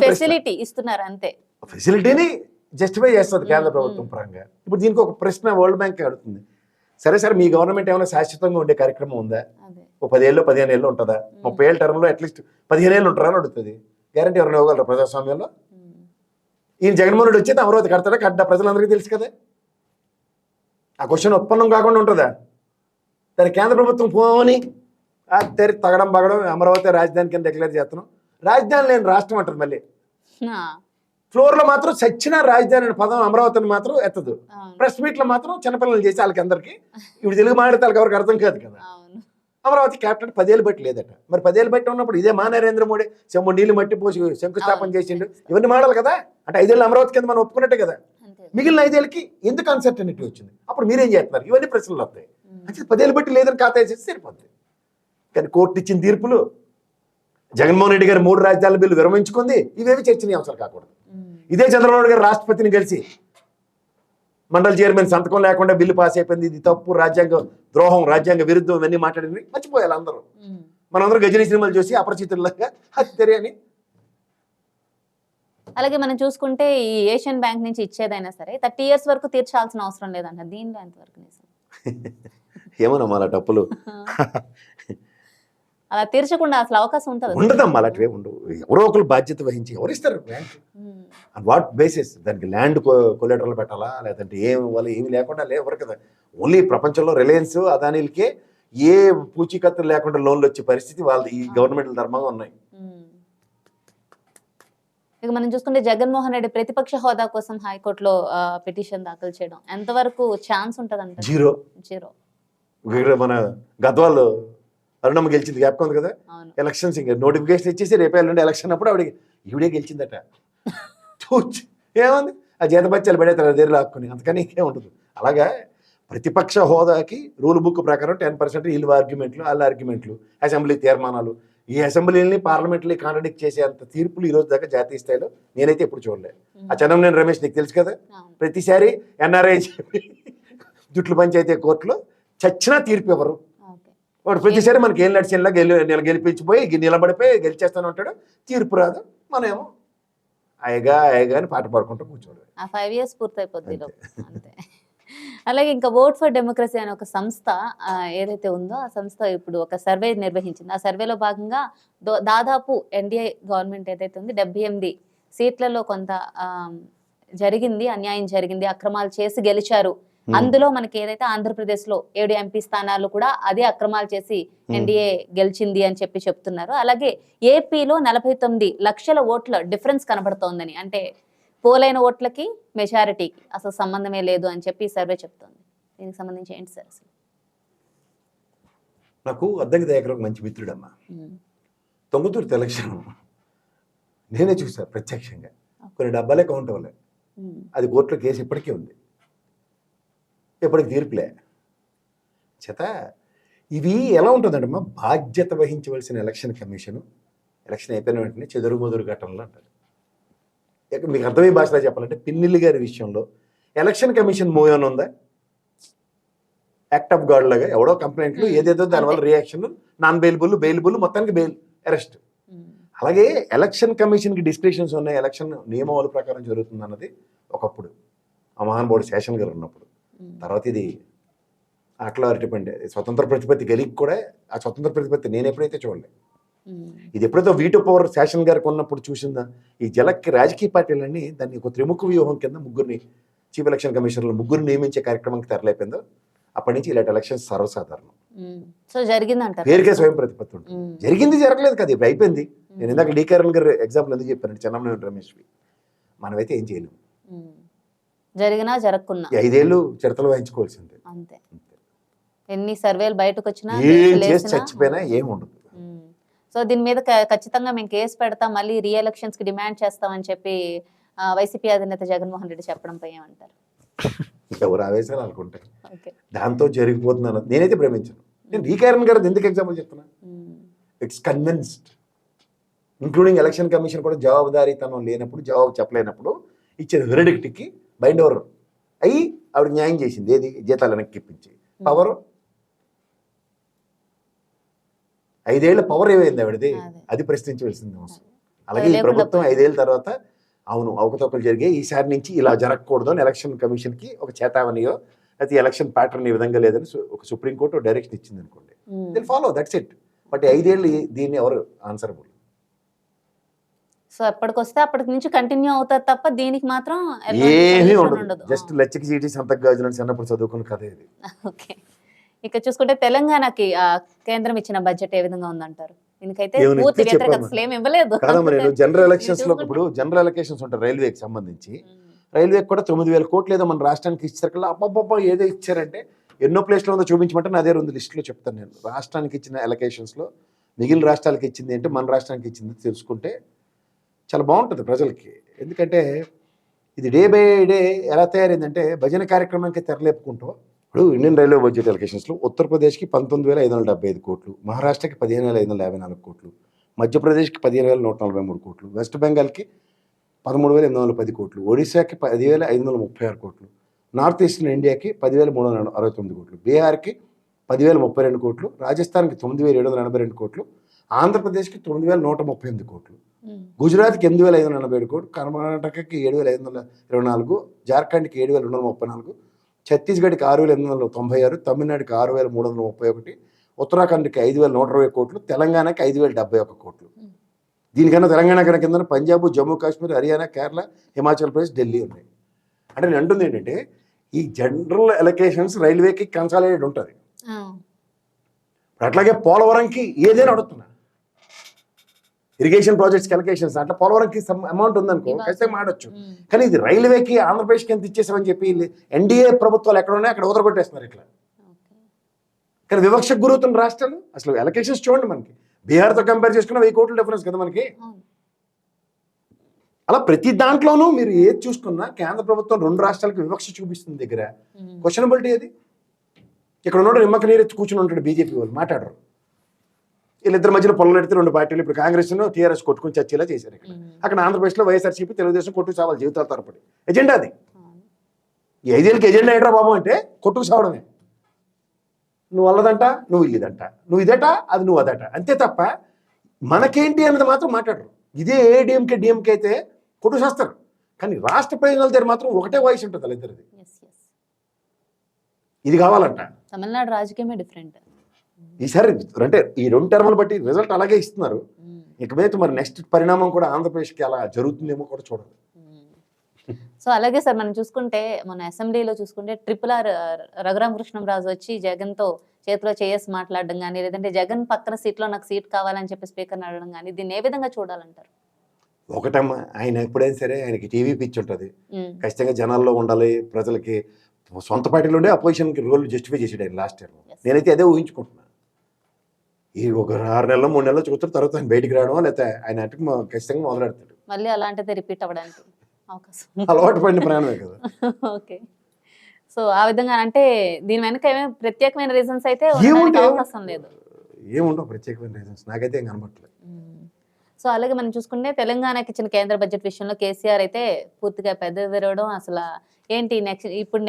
ఫెసిలిటీ ఇస్తున్నారు అంతే. ఫెసిలిటీని జస్టిఫై చేస్తుంది కేంద్ర ప్రభుత్వం పరంగా. ఇప్పుడు దీనికి ఒక ప్రశ్న వరల్డ్ బ్యాంక్ అడుగుతుంది, సరే మీ గవర్నమెంట్ ఏమైనా శాశ్వతంగా ఉండే కార్యక్రమం ఉందా? ఓ 10 ఏళ్ళు 15 ఏళ్ళు ఉంటుందా? 30 ఏళ్ళ టర్మ్లో అట్లీస్ట్ 15 ఏళ్ళు ఉంటారా అని అడుగుతుంది. గ్యారంటీ ఎవరైనా ఇవ్వగలరు ప్రజాస్వామ్యంలో? ఈయన జగన్మోహన్ రెడ్డి వచ్చేది అమరావతి కడతా ప్రజలందరికీ తెలుసు కదా. ఆ క్వశ్చన్ ఉత్పన్నం కాకుండా ఉంటుందా? దాని కేంద్ర ప్రభుత్వం పోని తగడం బగడం అమరావతి రాజధాని కింద డిక్లేర్ చేస్తున్నాం, రాజధాని లేని రాష్ట్రం అంటుంది. మళ్ళీ ఫ్లోర్లో మాత్రం సచ్చిన రాజధాని అనే పదం అమరావతిని మాత్రం ఎత్తదు. ప్రెస్ మీట్లో మాత్రం చిన్నపిల్లలు చేసి వాళ్ళకి అందరికీ ఇప్పుడు తెలుగు మాట్లాడితే వాళ్ళకి ఎవరికి అర్థం కాదు కదా. అమరావతి క్యాపిటల్ 10 ఏళ్ళు బట్టి లేదట. మరి 10 ఏళ్ళు బట్టి ఉన్నప్పుడు ఇదే మా నరేంద్ర మోడీ చెంబు నీళ్ళు మట్టి పోసి శంకుస్థాపన చేసిండు, ఇవన్నీ మాడాలి కదా. అంటే 5 ఏళ్ళు అమరావతి కింద మనం ఒప్పుకున్నట్టే కదా. మిగిలిన 5 ఏళ్ళకి ఎందుకు అన్సర్టనిటీ వచ్చింది? అప్పుడు మీరేం చేస్తున్నారు? ఇవన్నీ ప్రశ్నలు వస్తాయి. అంటే 10 ఏళ్ళు బట్టి లేదని ఖాతా వేసేసి సరిపోద్ది. కానీ కోర్టు ఇచ్చిన తీర్పులు, జగన్మోహన్ రెడ్డి గారు 3 రాజధానుల బిల్లు విరమించుకుంది, ఇవేవి చర్చనీయాంశాలు కాకూడదు. ఇదే చంద్రబాబు గారు రాష్ట్రపతిని కలిసి మండలి చైర్మన్ సంతకం లేకుండా బిల్లు పాస్ అయిపోయింది, ఇది తప్పు, రాజ్యాంగ ద్రోహం, రాజ్యాంగ విరుద్ధం, ఇవన్నీ మాట్లాడింది మర్చిపోయాలి అందరూ. మనందరం గజనీ సినిమాలు చూసి అపరిచితుల్లాగా హత్యరే అని. అలాగే మనం చూసుకుంటే ఈ ఏషియన్ బ్యాంక్ నుంచి ఇచ్చేదైనా సరే 30 years వరకు తీర్చాల్సిన అవసరం లేదంట. దీనిలో ఎంతవరకు ఏమన్నా అలా డప్పులు అలా తీర్చకుండా అసలు అవకాశం ఉంటుంది? ఉండదమ్మా, అలాంటివే ఉండవు. ఎవరో ఒకరు బాధ్యత వహించి ఎవరిస్తారు బ్యాంక్? What basis? దానికి ల్యాండ్ కొలేటరల్ పెట్టాలా, లేదంటే ఏం ఇవ్వాలి? ఏమి లేకుండా ఎవరు కదా. ఓన్లీ ప్రపంచంలో రిలయన్స్ అదానీలకే ఏ పూచీకత్తులు లేకుండా లోన్లు వచ్చే పరిస్థితి వాళ్ళ ఈ గవర్నమెంట్ ధర్మంగా ఉన్నాయి. ఇక మనం చూసుకుంటే జగన్మోహన్ రెడ్డి ప్రతిపక్ష హోదా కోసం హైకోర్టులో పిటిషన్ దాఖలు చేయడం ఎంతవరకు ఛాన్స్ ఉంటుందంట? జీరో. మన గద్వాల్లో అరుణమ్మ గెలిచింది, జ్ఞాపకం ఉంది కదా. ఎలక్షన్స్ ఇంకా నోటిఫికేషన్ ఇచ్చేసి రేపే నుండి ఎలక్షన్ అప్పుడు ఈవిడే గెలిచిందట. ఏముంది, ఆ జీతబత్యాలు పడేస్తారు దగ్గర లాక్కుని, అంతకని ఇంకేం ఉండదు. అలాగా ప్రతిపక్ష హోదాకి రూల్ బుక్ ప్రకారం 10% వీళ్ళు ఆర్గ్యుమెంట్లు, వాళ్ళ ఆర్గ్యుమెంట్లు, అసెంబ్లీ తీర్మానాలు, ఈ అసెంబ్లీని పార్లమెంట్ని కాంట్రడిక్ట్ చేసే అంత తీర్పులు ఈ రోజు దాకా జాతీయ స్థాయిలో నేనైతే ఎప్పుడు చూడలేదు. ఆ చెన్నంనేని రమేష్ నీకు తెలుసు కదా, అవును. ప్రతిసారి ఎన్ఆర్ఐ చెప్పి జుట్లు పంచాయతీ కోర్టులో చచ్చినా తీర్పు ఎవరు, ఓకే. వాడు ప్రతిసారి మనకి ఏం నడిచేలా గెలిపించిపోయి నిలబడిపోయి గెలిచేస్తాను అంటాడు, తీర్పు రాదు, మనమేమో అయ్యగా అని పాట పాడుకుంటూ కూర్చోడు. ఆ 5 years పూర్తయిపోద్ది ఈలోపు. అంతే. అలాగే ఇంకా ఓట్ ఫర్ డెమోక్రసీ అనే ఒక సంస్థ ఏదైతే ఉందో ఆ సంస్థ ఇప్పుడు ఒక సర్వే నిర్వహించింది. ఆ సర్వేలో భాగంగా దాదాపు ఎన్డీఏ గవర్నమెంట్ ఏదైతే ఉంది 78 సీట్లలో కొంత జరిగింది, అన్యాయం జరిగింది, అక్రమాలు చేసి గెలిచారు. అందులో మనకి ఏదైతే ఆంధ్రప్రదేశ్లో 7 ఎంపీ స్థానాలు కూడా అదే అక్రమాలు చేసి ఎన్డీఏ గెలిచింది అని చెప్తున్నారు. అలాగే ఏపీలో 49 లక్షల ఓట్ల డిఫరెన్స్ కనబడుతోందని, అంటే పోలైన ఓట్లకి మెజారిటీకి అసలు సంబంధమే లేదు అని చెప్పి సర్వే చెప్తోంది. దీనికి సంబంధించి ఏంటి సార్ అసలు? నాకు అద్దంకి దయాకర్ ఒక మంచి మిత్రుడమ్మా. తొంగుతుర్తి ఎలక్షన్ నేనే చూసా ప్రత్యక్షంగా, కొన్ని డబ్బాలే కౌంట్ అవ్వలే, అది కోర్టులో కేసు ఇప్పటికీ ఉంది, ఇప్పటికి తీర్పులే చేత. ఇవి ఎలా ఉంటుందంటమ్మా, బాధ్యత వహించవలసిన ఎలక్షన్ కమిషను ఎలక్షన్ అయిపోయిన వెంటనే చెదురుమదురు ఘటనలు అంటారు. మీకు అర్థమయ్యే భాషలో చెప్పాలంటే పిన్నిల్లి గారి విషయంలో ఎలక్షన్ కమిషన్ మూవ్ ఏమైనా ఉందా? యాక్ట్ ఆఫ్ గాడ్ లాగా ఎవడో కంప్లైంట్లు ఏదేదో దానివల్ల రియాక్షన్, నాన్ బెయిలబుల్ మొత్తానికి బెయిల్, అరెస్ట్. అలాగే ఎలక్షన్ కమిషన్కి డిస్క్రిప్షన్స్ ఉన్నాయి, ఎలక్షన్ నియమావళి ప్రకారం జరుగుతుంది అన్నది ఒకప్పుడు ఆ మహానుభావుడు శేషన్ గారు ఉన్నప్పుడు. తర్వాత ఇది అట్లా అరటిపండి స్వతంత్ర ప్రతిపత్తి గెలికి కూడా ఆ స్వతంత్ర ప్రతిపత్తి నేను ఎప్పుడైతే చూడలేదు, ఇది ఎప్పుడైతే వీటో పవర్ శేషన్ గారికి ఉన్నప్పుడు చూసిందా, ఈ జలక్కి రాజకీయ పార్టీలన్నీ దాన్ని ఒక త్రిముఖ వ్యూహం కింద ముగ్గురిని చీఫ్ ఎలక్షన్ కమిషనర్లు ముగ్గురు నియమించే కార్యక్రమానికి తెరలేపిందో అప్పటి నుంచి ఇలాంటి ఎలక్షన్స్ సర్వసాధారణం. సో జరిగిందంట, పేరుకే స్వయం ప్రతిపత్తి ఉంటుంది, జరిగింది జరగలేదు కదా, ఇప్పుడు అయిపోయింది. నేను ఇందాక డి కరణ్ గారు ఎగ్జాంపుల్ ఎందుకు చెప్పానంటే చెన్నంనేని రమేష్వి, మనమైతే ఏం చేయలేము, జరిగినా జరగకున్నా 5 ఏళ్ళు చిరతలు వాయించుకోవాల్సిందే అంతే. ఎన్ని సర్వేలు బయటకు వచ్చినా ఏం చేసి చచ్చిపోయినా ఏం ఉండదు. సో దీని మీద ఖచ్చితంగా మేము కేసు పెడతాం, మళ్ళీ రీఎలక్షన్స్ కి డిమాండ్ చేస్తామని చెప్పి వైసీపీ అధినేత జగన్మోహన్ రెడ్డి చెప్పడంపై ఏమంటారు? ఎవరు ఆవేశాలు అనుకుంటాయి, దాంతో జరిగిపోతుంది అన్నది నేనైతే ప్రేమించను. నేను డి కరణ్ గారు ఎందుకు ఎగ్జాంపుల్ చెప్తున్నా, it's convinced, including election commission కూడా జవాబుదారీతనం లేనప్పుడు, జవాబు చెప్పలేనప్పుడు ఇచ్చిన వెరిడిక్ట్కి బైండ్ ఓవర్ అయ్యి ఆవిడ న్యాయం చేసింది. ఏది? జీతాలు వెనక్కి ఇప్పించి పవర్ 5 ఏళ్ల పవర్ ఏమైంది ఆవిడది, అది ప్రశ్నించవలసింది అవసరం. అలాగే ఈ ప్రభుత్వం 5 ఏళ్ళ తర్వాత అవును అవకతవకలు జరిగాయి, ఈసారి నుంచి ఇలా జరగకూడదు అని ఎలక్షన్ కమిషన్కి ఒక చేతావనియో అయితే ఎలక్షన్ ప్యాటర్న్ ఈ విధంగా లేదని ఒక సుప్రీంకోర్టు డైరెక్షన్ ఇచ్చింది అనుకోండి, దిల్ ఫాలో, దట్స్ ఇట్. బట్ 5 ఏళ్ళు దీన్ని ఎవరు ఆన్సరబుల్? సో ఎప్పటికొస్తే అప్పటి నుంచి కంటిన్యూ అవుతుంది తప్ప దీనికి మాత్రం ఏమీ ఉండదు. జస్ట్ లచ్చికి చీటీ సంతకు గాజులని చిన్నప్పుడు చదువుకున్న కథ ఇది. ఓకే. ఇక చూసుకుంటే తెలంగాణకి కేంద్రం ఇచ్చిన బడ్జెట్ ఏ విధంగా ఉందంటారు? దీనికైతే పూర్తి వ్యతిరేకత అసలు ఏమి ఇవ్వలేదు. కాదమ్మా, నేను జనరల్ ఎలక్షన్స్ లో ఇప్పుడు జనరల్ ఎలక్షన్స్ ఉంటాయి రైల్వేకి సంబంధించి, రైల్వేకి కూడా 9,000 కోట్లు ఏదో మన రాష్ట్రానికి ఇచ్చారు. అబ్బబ్బబ్బా ఏదో ఇచ్చారంటే ఎన్నో ప్లేస్లో ఉందో చూపించమంటే నా దగ్గర ఉంది, లిస్టులో చెప్తాను నేను. రాష్ట్రానికి ఇచ్చిన ఎలకేషన్స్లో మిగిలిన రాష్ట్రాలకి ఇచ్చింది ఏంటి, మన రాష్ట్రానికి ఇచ్చింది తెలుసుకుంటే చాలా బాగుంటుంది ప్రజలకి. ఎందుకంటే ఇది డే బై డే ఎలా తయారైందంటే భజన కార్యక్రమానికి తెరలేపుకుంటూ, ఇప్పుడు ఇండియన్ రైల్వే బడ్జెట్ ఎలకేషన్స్లో ఉత్తరప్రదేశ్కి 19,575 కోట్లు, మహారాష్ట్రకి 15,554 కోట్లు, మధ్యప్రదేశ్కి 15,143 కోట్లు, వెస్ట్ బెంగాల్కి 13,810 కోట్లు, ఒడిశాకి 10,536 కోట్లు, నార్త్ ఈస్టర్న్ ఇండియాకి 10,369 కోట్లు, బీహార్కి 10,032 కోట్లు, రాజస్థాన్కి 9,782 కోట్లు, ఆంధ్రప్రదేశ్కి 9,138 కోట్లు, గుజరాత్కి 8,587 కోట్లు, కర్ణాటకకి 7,524, జార్ఖండ్కి 7,234, ఛత్తీస్గఢ్కి 6,896, తమిళనాడుకి 6,331, ఉత్తరాఖండ్కి 5,120 కోట్లు, తెలంగాణకి 5,071 కోట్లు. దీనికన్నా తెలంగాణ కన్నా కింద పంజాబ్, జమ్మూ కాశ్మీర్, హర్యానా, కేరళ, హిమాచల్ ప్రదేశ్, ఢిల్లీ ఉన్నాయి. అంటే నేను అంటుంది ఏంటంటే ఈ జనరల్ ఎలకేషన్స్ రైల్వేకి కన్సాలిడేట్ ఉంటుంది. అట్లాగే పోలవరంకి ఏదైనా అడుగుతున్నా, ఇరిగేషన్ ప్రాజెక్ట్స్కి ఎలకేషన్స్ అట్లా పోలవరంకి సమ్ అమౌంట్ ఉందనుకో ఖచ్చితంగా ఆడొచ్చు. కానీ ఇది రైల్వేకి ఆంధ్రప్రదేశ్కి ఎంత ఇచ్చేసామని చెప్పి ఎన్డీఏ ప్రభుత్వాలు ఎక్కడ ఉన్నాయి అక్కడ ఉదరగొట్టేస్తున్నారు ఇట్లా. కానీ వివక్షకు గురవుతున్న రాష్ట్రాలు అసలు ఎలకేషన్స్ చూడండి, మనకి బీహార్తో కంపేర్ చేసుకున్న 1000 కోట్ల డిఫరెన్స్ కదా మనకి. అలా ప్రతి దాంట్లోనూ మీరు ఏది చూసుకున్నా కేంద్ర ప్రభుత్వం 2 రాష్ట్రాలకు వివక్ష చూపిస్తుంది. దగ్గర క్వశ్చనబిలిటీ అది. ఇక్కడ ఉన్నాడు నిమ్మక నీరెత్తి కూర్చుని ఉంటాడు బీజేపీ వాళ్ళు, మాట్లాడరు. వీళ్ళిద్దరి మధ్యలో పొలం ఎడితే 2 పార్టీలు ఇప్పుడు కాంగ్రెస్ టీఆర్ఎస్ కొట్టుకుని చచ్చేలా చేశారు ఇక్కడ. అక్కడ ఆంధ్రప్రదేశ్లో వైఎస్ఆర్సీపీ తెలుగుదేశం కొట్టుకు సావాలి జీవితాల తరపడి ఎజెండా అది. ఈ 5 ఏళ్ళకి ఎజెండా ఏంట్రా బాబు అంటే కొట్టుకు సావడమే. నువ్వు అల్లదంట, నువ్వు ఇల్లిదంట, నువ్వు ఇదట, అది నువ్వు అదట, అంతే తప్ప మనకేంటి అన్నది మాత్రం మాట్లాడరు. ఇదే ఏడీఎంకే డిఎంకే అయితే కొట్టుకు చేస్తారు, కానీ రాష్ట్ర ప్రయోజనాల దగ్గర మాత్రం ఒకటే వాయిస్ ఉంటుంది వాళ్ళిద్దరిది. ఇది కావాలంట. తమిళనాడు రాజకీయమే డిఫరెంట్ ఈసారి. అంటే ఈ 2 టర్ములు బట్టి రిజల్ట్ అలాగే ఇస్తున్నారు. ఇక మీద మరి నెక్స్ట్ పరిణామం కూడా ఆంధ్రప్రదేశ్కి అలా జరుగుతుందేమో కూడా చూడాలి. సో అలాగే సార్ మనం చూసుకుంటే మన అసెంబ్లీలో చూసుకుంటే RRR రఘురామకృష్ణంరాజు వచ్చి జగన్తో చేతిలో చేసి మాట్లాడడం కానీ, లేదంటే జగన్ పక్కన సీట్లో నాకు సీట్ కావాలని చెప్పి స్పీకర్ని అడగడం కానీ, దీన్ని ఏ విధంగా చూడాలంటారు? ఒకటమ్మా, ఆయన ఎప్పుడైనా సరే ఆయనకి టీవీ పిచ్చి ఉంటుంది. ఖచ్చితంగా జనాల్లో ఉండాలి, ప్రజలకి సొంత పార్టీలో ఉండే అపోజిషన్కి రోల్ జస్టిఫై చేసాడు ఆయన లాస్ట్ ఇయర్. నేనైతే అదే ఊహించుకుంటున్నా. ఈ ఒక 6 నెలలు 3 నెలలు చూస్తారు, తర్వాత ఆయన బయటికి రావడం, లేకపోతే ఆయన అంటే ఖచ్చితంగా మొదలెడతాడు. మళ్ళీ అలాంటిదే రిపీట్ అవ్వడానికి అవకాశం అలవాటు పడిన ప్రయాణమే కదా. ఓకే. సో ఆ విధంగా అంటే దీని వెనక ఏమేమి ప్రత్యేకమైన రీజన్స్ అయితే అవకాశం లేదు. ఏముండవు ప్రత్యేకమైన రీజన్స్, నాకైతే ఏం కనబడట్లేదు. సో అలాగే మనం చూసుకుంటే తెలంగాణకి ఇచ్చిన కేంద్ర బడ్జెట్ విషయంలో కేసీఆర్ అయితే పూర్తిగా పెద్ద తిరగడం, అసలు ఏంటి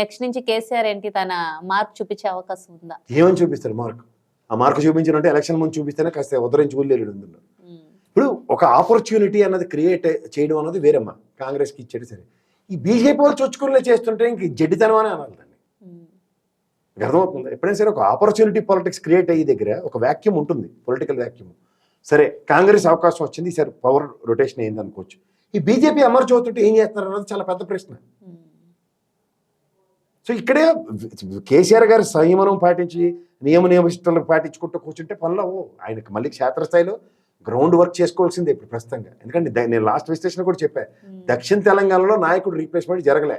నెక్స్ట్ నుంచి కేసీఆర్ ఏంటి తన మార్క్ చూపించే అవకాశం ఉందా? ఏమని చూపిస్తారు మార్క్? ఆ మార్క్ చూపించినట్టే ఎలక్షన్ ముందు చూపిస్తేనే కాస్త ఉదరించి ఊళ్ళేడు ఉంది. ఇప్పుడు ఒక ఆపర్చునిటీ అన్నది క్రియేట్ చేయడం అన్నది వేరమ్మా. కాంగ్రెస్కి ఇచ్చేది సరే, ఈ బీజేపీ వాళ్ళు చొచ్చుకునే చేస్తుంటే ఇంక జడ్డితనం అని అనాలి దాన్ని. అర్థమవుతుంది? ఎప్పుడైనా సరే ఒక ఆపర్చునిటీ పాలిటిక్స్ క్రియేట్ అయ్యే దగ్గర ఒక వ్యాక్యూమ్ ఉంటుంది, పొలిటికల్ వ్యాక్యూమ్. సరే కాంగ్రెస్ అవకాశం వచ్చింది, సరే పవర్ రొటేషన్ అయింది అనుకోవచ్చు. ఈ బీజేపీ అమర్చవుతుంటే ఏం చేస్తున్నారు అన్నది చాలా పెద్ద ప్రశ్న. సో ఇక్కడే కేసీఆర్ గారు సంయమనం పాటించి నియమనిష్టలు పాటించుకుంటూ కూర్చుంటే పనులు ఆయనకు మళ్ళీ క్షేత్రస్థాయిలో గ్రౌండ్ వర్క్ చేసుకోవాల్సిందే ఇప్పుడు ప్రస్తుతంగా. ఎందుకంటే నేను లాస్ట్ విశ్లేషణ కూడా చెప్పా, దక్షిణ తెలంగాణలో నాయకుడు రీప్లేస్మెంట్ జరగలే.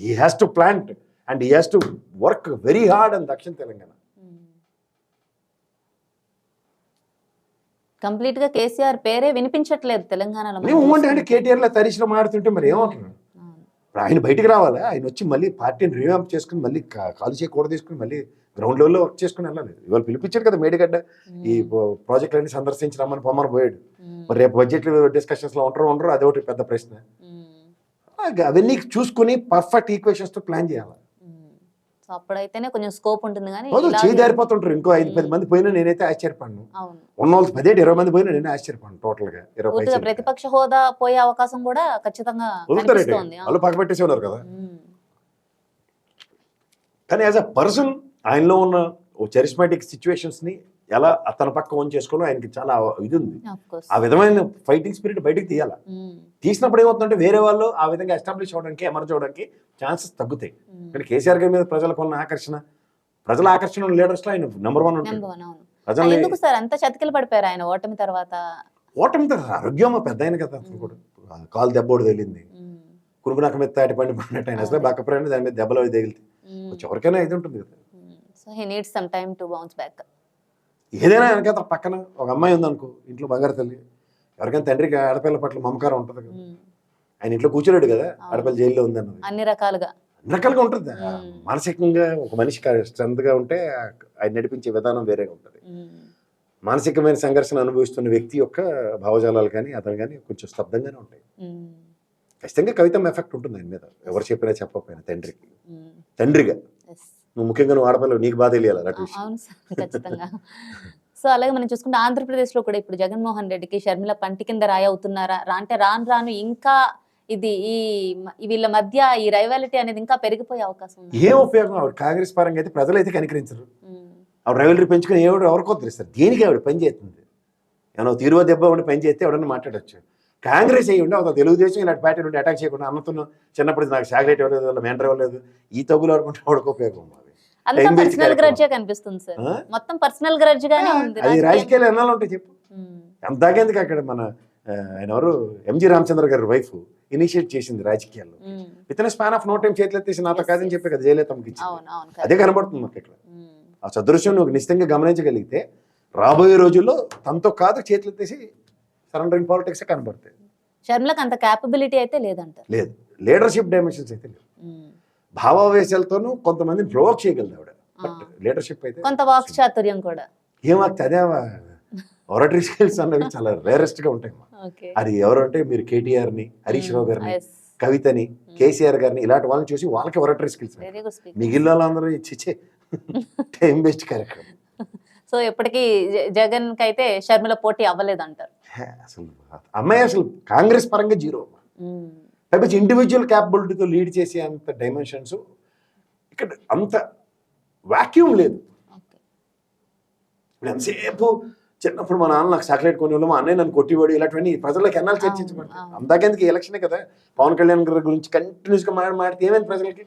He has to plant and he has to work very hard అని దక్షిణ తెలంగాణ. కంప్లీట్ గా కేసీఆర్ పేరే వినిపించట్లేదు తెలంగాణలో. అంటే కేటీఆర్ లా తరిశిలో మాడుతుంటే మరి ఏమంటున్నాడు? ఇప్పుడు ఆయన బయటికి రావాలా, ఆయన వచ్చి మళ్ళీ పార్టీని రివ్యాంప్ చేసుకుని మళ్ళీ కాలు చేయకూడదు తీసుకుని మళ్ళీ గ్రౌండ్ లెవెల్లో వర్క్ చేసుకుని వెళ్ళాలి. ఇవాళ పిలిపించాడు కదా మేడిగడ్డ, ఈ ప్రాజెక్టులన్నీ సందర్శించి రమ్మని పొమ్మని పోయాడు. మరి రేపు బడ్జెట్ డిస్కషన్స్ లో ఉండరు అదే ఒకటి పెద్ద ప్రశ్న. అవన్నీ చూసుకుని పర్ఫెక్ట్ ఈక్వేషన్స్ తో ప్లాన్ చేయాలి. అప్పుడైతేనే కొంచెం స్కోప్ ఉంటుంది. కానీ చేదారిపోతుంటారు. ఇంకో 5-10 మంది పోయినా నేనైతే ఆశ్చర్యపడ్ను. ఉన్న వాళ్ళు 10-20 మంది పోయినా నేనే ఆశ్చర్యపడ్ను. టోటల్ గా 20 ప్రతిపక్ష హోదా పోయే అవకాశం కూడా ఖచ్చితంగా వాళ్ళు పక్కపెట్టేసి ఉన్నారు కదా. కానీ యాజ్ అ పర్సన్ ఆయనలో ఉన్న చరిస్మాటిక్ సిచ్యువేషన్స్ ని ఎలా తన పక్క ఓన్ చేసుకోవడం ఆయనకి చాలా ఇది ఉంది. ఆ విధమైన ఫైటింగ్ స్పిరిట్ బయటకు తీయాలి. తీసినప్పుడు ఏమవుతుందంటే వేరే వాళ్ళు ఆ విధంగా ఎస్టాబ్లిష్ అవడానికి ఎమర్జ్ అవడానికి ఛాన్సెస్ తగ్గుతాయి. కానీ కేసీఆర్ గారి మీద ప్రజలకు ఉన్న ఆకర్షణ, ప్రజల ఆకర్షణ లీడర్స్ లో ఆయన నెంబర్ 1 ఉంటాడు. అంత చతికిల పడిపోయారు ఆయన ఓటమి తర్వాత. ఆరోగ్యం పెద్ద ఆయన కదా, అతను కూడా కాలు దెబ్బోడు తగిలింది, కురుకునక్క మీద తాటి పండి పడినట్టు ఆయన అసలు బక్కపడి దాని మీద దెబ్బలు అవి తగిలితే ఎవరికైనా ఇది ఉంటుంది కదా. So he needs some time to bounce back. ఏదైనా వెనక పక్కన ఒక అమ్మాయి ఉందనుకో, ఇంట్లో బంగారు తల్లి, ఎవరికైనా తండ్రికి ఆడపిల్ల పట్ల మమకారం ఉంటుంది కదా. ఆయన ఇంట్లో కూర్చోలేడు కదా, ఆడపిల్ల జైల్లో ఉందన్నది. అన్ని రకాలుగా ఉంటుంది. మానసికంగా ఒక మనిషి స్ట్రెంత్ గా ఉంటే ఆయన నడిపించే విధానం వేరేగా ఉంటుంది. మానసికమైన సంఘర్షణ అనుభవిస్తున్న వ్యక్తి యొక్క భావజాలాలు కానీ అతను కానీ కొంచెం స్తబ్దంగానే ఉంటాయి. ఖచ్చితంగా కవితం ఎఫెక్ట్ ఉంటుంది ఆయన మీద, ఎవరు చెప్పినా చెప్పకపోయినా. తండ్రిగా నువ్వు ముఖ్యంగా నువ్వు ఆడపిల్ల, నీకు బాధ తెలియాలి అలాంటి విషయం. సో అలాగే మనం చూసుకుంటే ఆంధ్రప్రదేశ్ లో కూడా ఇప్పుడు జగన్మోహన్ రెడ్డికి షర్మిల పంటి కింద రాయి అవుతున్నారా అంటే రాను ఇంకా ఇది వీళ్ళ మధ్య ఈ రైవాలిటీ అనేది ఇంకా పెరిగిపోయే అవకాశం ఉంది. ఏం ఉపయోగం? ఆవిడ కాంగ్రెస్ పరంగా అయితే ప్రజలైతే కనికరించరు. ఆవిడ రైవాలిటీ పెంచుకుని ఎవరికో తెలుస్తారు. దేనికి ఆవిడ పని చేస్తుంది? ఏమన్నా తీరువ దెబ్బ ఉండి పని చేస్తే ఎవడన్నా మాట్లాడచ్చు. కాంగ్రెస్ అయ్యి ఉండి ఒక తెలుగుదేశం ఇలాంటి పార్టీ నుండి అటాక్ చేయకుండా అన్నతున్న చిన్నప్పుడు నాకు చాక్లెట్ ఇవ్వలేదు, మెంటర్ ఇవ్వలేదు, ఈ తగ్గులు ఆడుకుంటే ఆవిడకు ఉపయోగం. అది రాజకీయాలు ఎన్నాళ్ళు ఉంటాయి చెప్పు. ఎంతకెందుకు అక్కడ మన ఆయన ఎవరు ఎంజి రామచంద్ర గారి వైఫ్ ఇనిషియేట్ చేసింది రాజకీయాల్లో. Within span of no time చేతులు ఎత్తేసి నాతో కాదని చెప్పి కదా జయలలితమ్మకి ఇచ్చింది. అదే కనబడుతుంది మాకు ఇక్కడ. ఆ సదృశ్యం నువ్వు నిశ్చితంగా గమనించగలిగితే రాబోయే రోజుల్లో తమతో కాదు చేతులు ఎత్తేసి సరెండరింగ్ పాలిటిక్స్ కనబడతాయి. షర్మిలకు అంత క్యాపబిలిటీ అయితే లేదంట. లేదు, లీడర్షిప్ డైమెన్షన్స్ అయితే లేవు. భావావేశాలతోనూ కొంతమందిని ప్రొవోక్ చేయగలదు ఆవిడ, బట్ లీడర్షిప్ అయితే కొంత వాక్ చాతుర్యం కూడా ఏమాక్తి. అదే ఆరటరీ స్కిల్స్ అన్నవి చాలా రేరెస్ట్గా ఉంటాయి అమ్మా. ఓకే. అది ఎవరు అంటే మీరు కేటీఆర్ని, హరీష్ రావు గారిని, ఎస్. కవితని, కేసీఆర్ గారిని ఇలాంటి వాళ్ళని చూసి వాళ్ళకి ఆరటరీ స్కిల్స్. Very good speaker. మిగిలిన వాళ్ళందరూ ఇచ్చిచ్చే టైం వేస్ట్ కార్యక్రమం. సో ఎప్పటికీ జగన్ కి అయితే షర్మిల పోటీ అవ్వలేదు అంటారు. అసలు అమ్మాయి అసలు కాంగ్రెస్ పరంగా జీరో. పైపచ్చి ఇండివిజువల్ క్యాపబిలిటీతో లీడ్ చేసే అంత డైమెన్షన్స్ ఇక్కడ అంత వాక్యూమ్ లేదు. ఇప్పుడు ఎంతసేపు చిన్నప్పుడు మా నాన్న నాకు చాక్లెట్ కొని మా అన్నయ్య నన్ను కొట్టివాడు ఇలాంటివన్నీ ప్రజలకు ఎన్నాళ్ళు చర్చించబడతాయి. అందాకెందుకు ఎలక్షనే కదా. పవన్ కళ్యాణ్ గారి గురించి కంటిన్యూస్ గా మాట్లాడితే ఏమైంది ప్రజలకి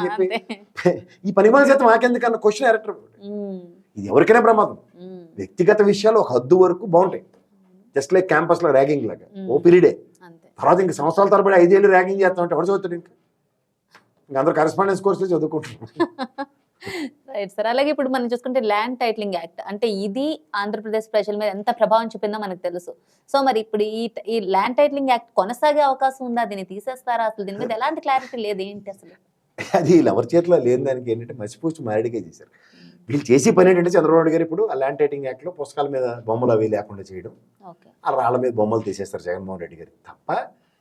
చెప్పి ఈ పనిమాల శాతం మాకెందుకు అన్న క్వశ్చన్ ఎరెక్టర్. ఇది ఎవరికైనా ప్రమాదం. వ్యక్తిగత విషయాలు ఒక హద్దు వరకు బాగుంటాయి, జస్ట్ లైక్ క్యాంపస్ లో ర్యాగింగ్ లాగా ఓ పీరియడే. తర్వాత ఇంక సంవత్సరాల తరబడి 5 ఏళ్ళు ర్యాగింగ్ చేస్తామంటే ఎవరు చదువుతాడు? ఇంకా అందరూ కరెస్పాండెన్స్ కోర్సులో చదువుకుంటున్నారు. Right sir. అలాగే ఇప్పుడు మనం చూసుకుంటే ల్యాండ్ టైటిలింగ్ యాక్ట్ అంటే ఇది ఆంధ్రప్రదేశ్ ప్రజల మీద ఎంత ప్రభావం చూపిందో మనకు తెలుసు. సో మరి ఇప్పుడు ఈ ల్యాండ్ టైటిలింగ్ యాక్ట్ కొనసాగే అవకాశం ఉందా? దీన్ని తీసేస్తారా? అసలు దీని మీద ఎలాంటి క్లారిటీ లేదు. ఏంటి అసలు అది వీళ్ళు ఎవరి చేతిలో లేని దానికి ఏంటంటే మసిపూసి మారేడుగా చేశారు. వీళ్ళు చేసే పని ఏంటంటే చంద్రబాబు నాయుడు గారు ఇప్పుడు ఆ ల్యాండ్ టైటిలింగ్ యాక్ట్లో పుస్తకాల మీద బొమ్మలు అవి లేకుండా చేయడం, ఆ రాళ్ళ మీద బొమ్మలు తీసేస్తారు జగన్మోహన్ రెడ్డి గారు తప్ప.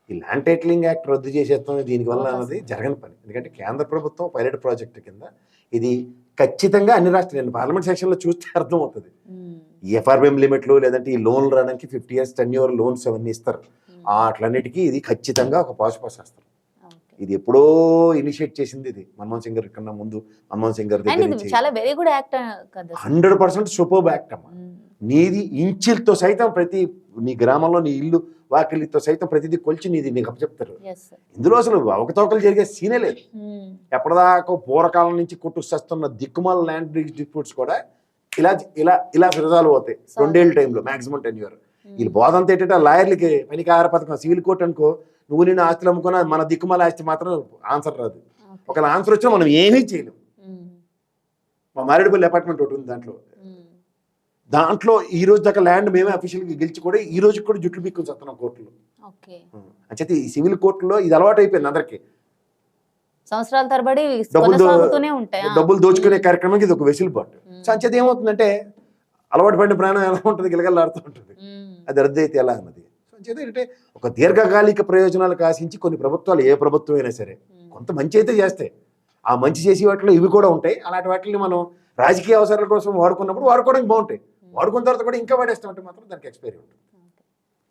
ఈ ల్యాండ్ టైటిలింగ్ యాక్ట్ రద్దు చేసేస్తాం దీనివల్ల అన్నది జరగని పని. ఎందుకంటే కేంద్ర ప్రభుత్వం పైలట్ ప్రాజెక్టు కింద ఇది ఖచ్చితంగా అన్ని రాష్ట్రాలు పార్లమెంట్ సెక్షన్లో చూస్తే అర్థమవుతుంది. ఈ ఎఫ్ఆర్బిఎం లిమిట్లు లేదంటే ఈ లోన్లు రావడానికి 50 years టెన్యూర్ లోన్స్ అవన్నీ ఇస్తారు. అట్లన్నిటికీ ఇది ఖచ్చితంగా ఒక పాసుపాసేస్తారు. ఇది ఎప్పుడో ఇనిషియేట్ చేసింది ఇది మన్మోహన్ సింగ్ గారి కన్నా ముందు. మన్మోహన్ సింగ్ గారి దగ్గర 100% సూపర్బ్ యాక్ట్ అమ్మా. నీది ఇంచులతో సైతం ప్రతి నీ గ్రామంలో నీ ఇల్లు వాకిలితో సైతం ప్రతిదీ కొలిచి నీకు అప్పచెప్తారు. ఇందులో అసలు అవకతవకలు జరిగే సీనే లేదు. ఎప్పటిదాకా పూర్వకాలం నుంచి కొట్టుకొస్తున్న దిక్కుమాల ల్యాండ్ డిస్ప్యూట్స్ కూడా ఇలా ఇలా ఇలా రిజాల్వ్ అవుతాయి 2 ఏళ్ళ టైంలో మాక్సిమం టెన్యూర్. వీళ్ళు బోధంతా ఏంటంటే లాయర్లకి పనికార పథకం సివిల్ కోర్ట్ అనుకో, నువ్వు నేను ఆస్తులు అమ్ముకున్నా మన దిక్కుమాల ఆస్తి మాత్రం ఆన్సర్ రాదు. ఒకవేళ ఆన్సర్ వచ్చినా మనం ఏమీ చేయలేం. మా మారేడుపల్లి అపార్ట్మెంట్ ఒకటి ఉంది, దాంట్లో ఈ రోజు దాకా ల్యాండ్ మేమే అఫీషియల్గా గెలిచి కూడా ఈ రోజు కూడా జుట్లు పీక్కుని వస్తున్నాం కోర్టులో. అంచేత ఈ సివిల్ కోర్టులో ఇది అలవాటు అయిపోయింది అందరికి. సంవత్సరాల తరబడి డబ్బులు దోచుకునే కార్యక్రమానికి ఇది ఒక వెసులుబాటు. సో అంచేత ఏమవుతుందంటే అలవాటు పడిన ప్రాణం ఎలా ఉంటుంది, గిలగలాడుతూ ఉంటుంది. అది రద్దు అయితే ఎలా అన్నది. సో అంచేత ఏంటంటే ఒక దీర్ఘకాలిక ప్రయోజనాలకు ఆశించి కొన్ని ప్రభుత్వాలు, ఏ ప్రభుత్వం అయినా సరే కొంత మంచి అయితే చేస్తాయి. ఆ మంచి చేసే వాటిలో ఇవి కూడా ఉంటాయి. అలాంటి వాటిని మనం రాజకీయ అవసరాల కోసం వాడుకున్నప్పుడు వాడుకోవడానికి బాగుంటాయి. వాడుకున్న తర్వాత కూడా ఇంకా వాడేస్తామంటే మాత్రం దానికి ఎక్స్పైరీ ఉంటుంది.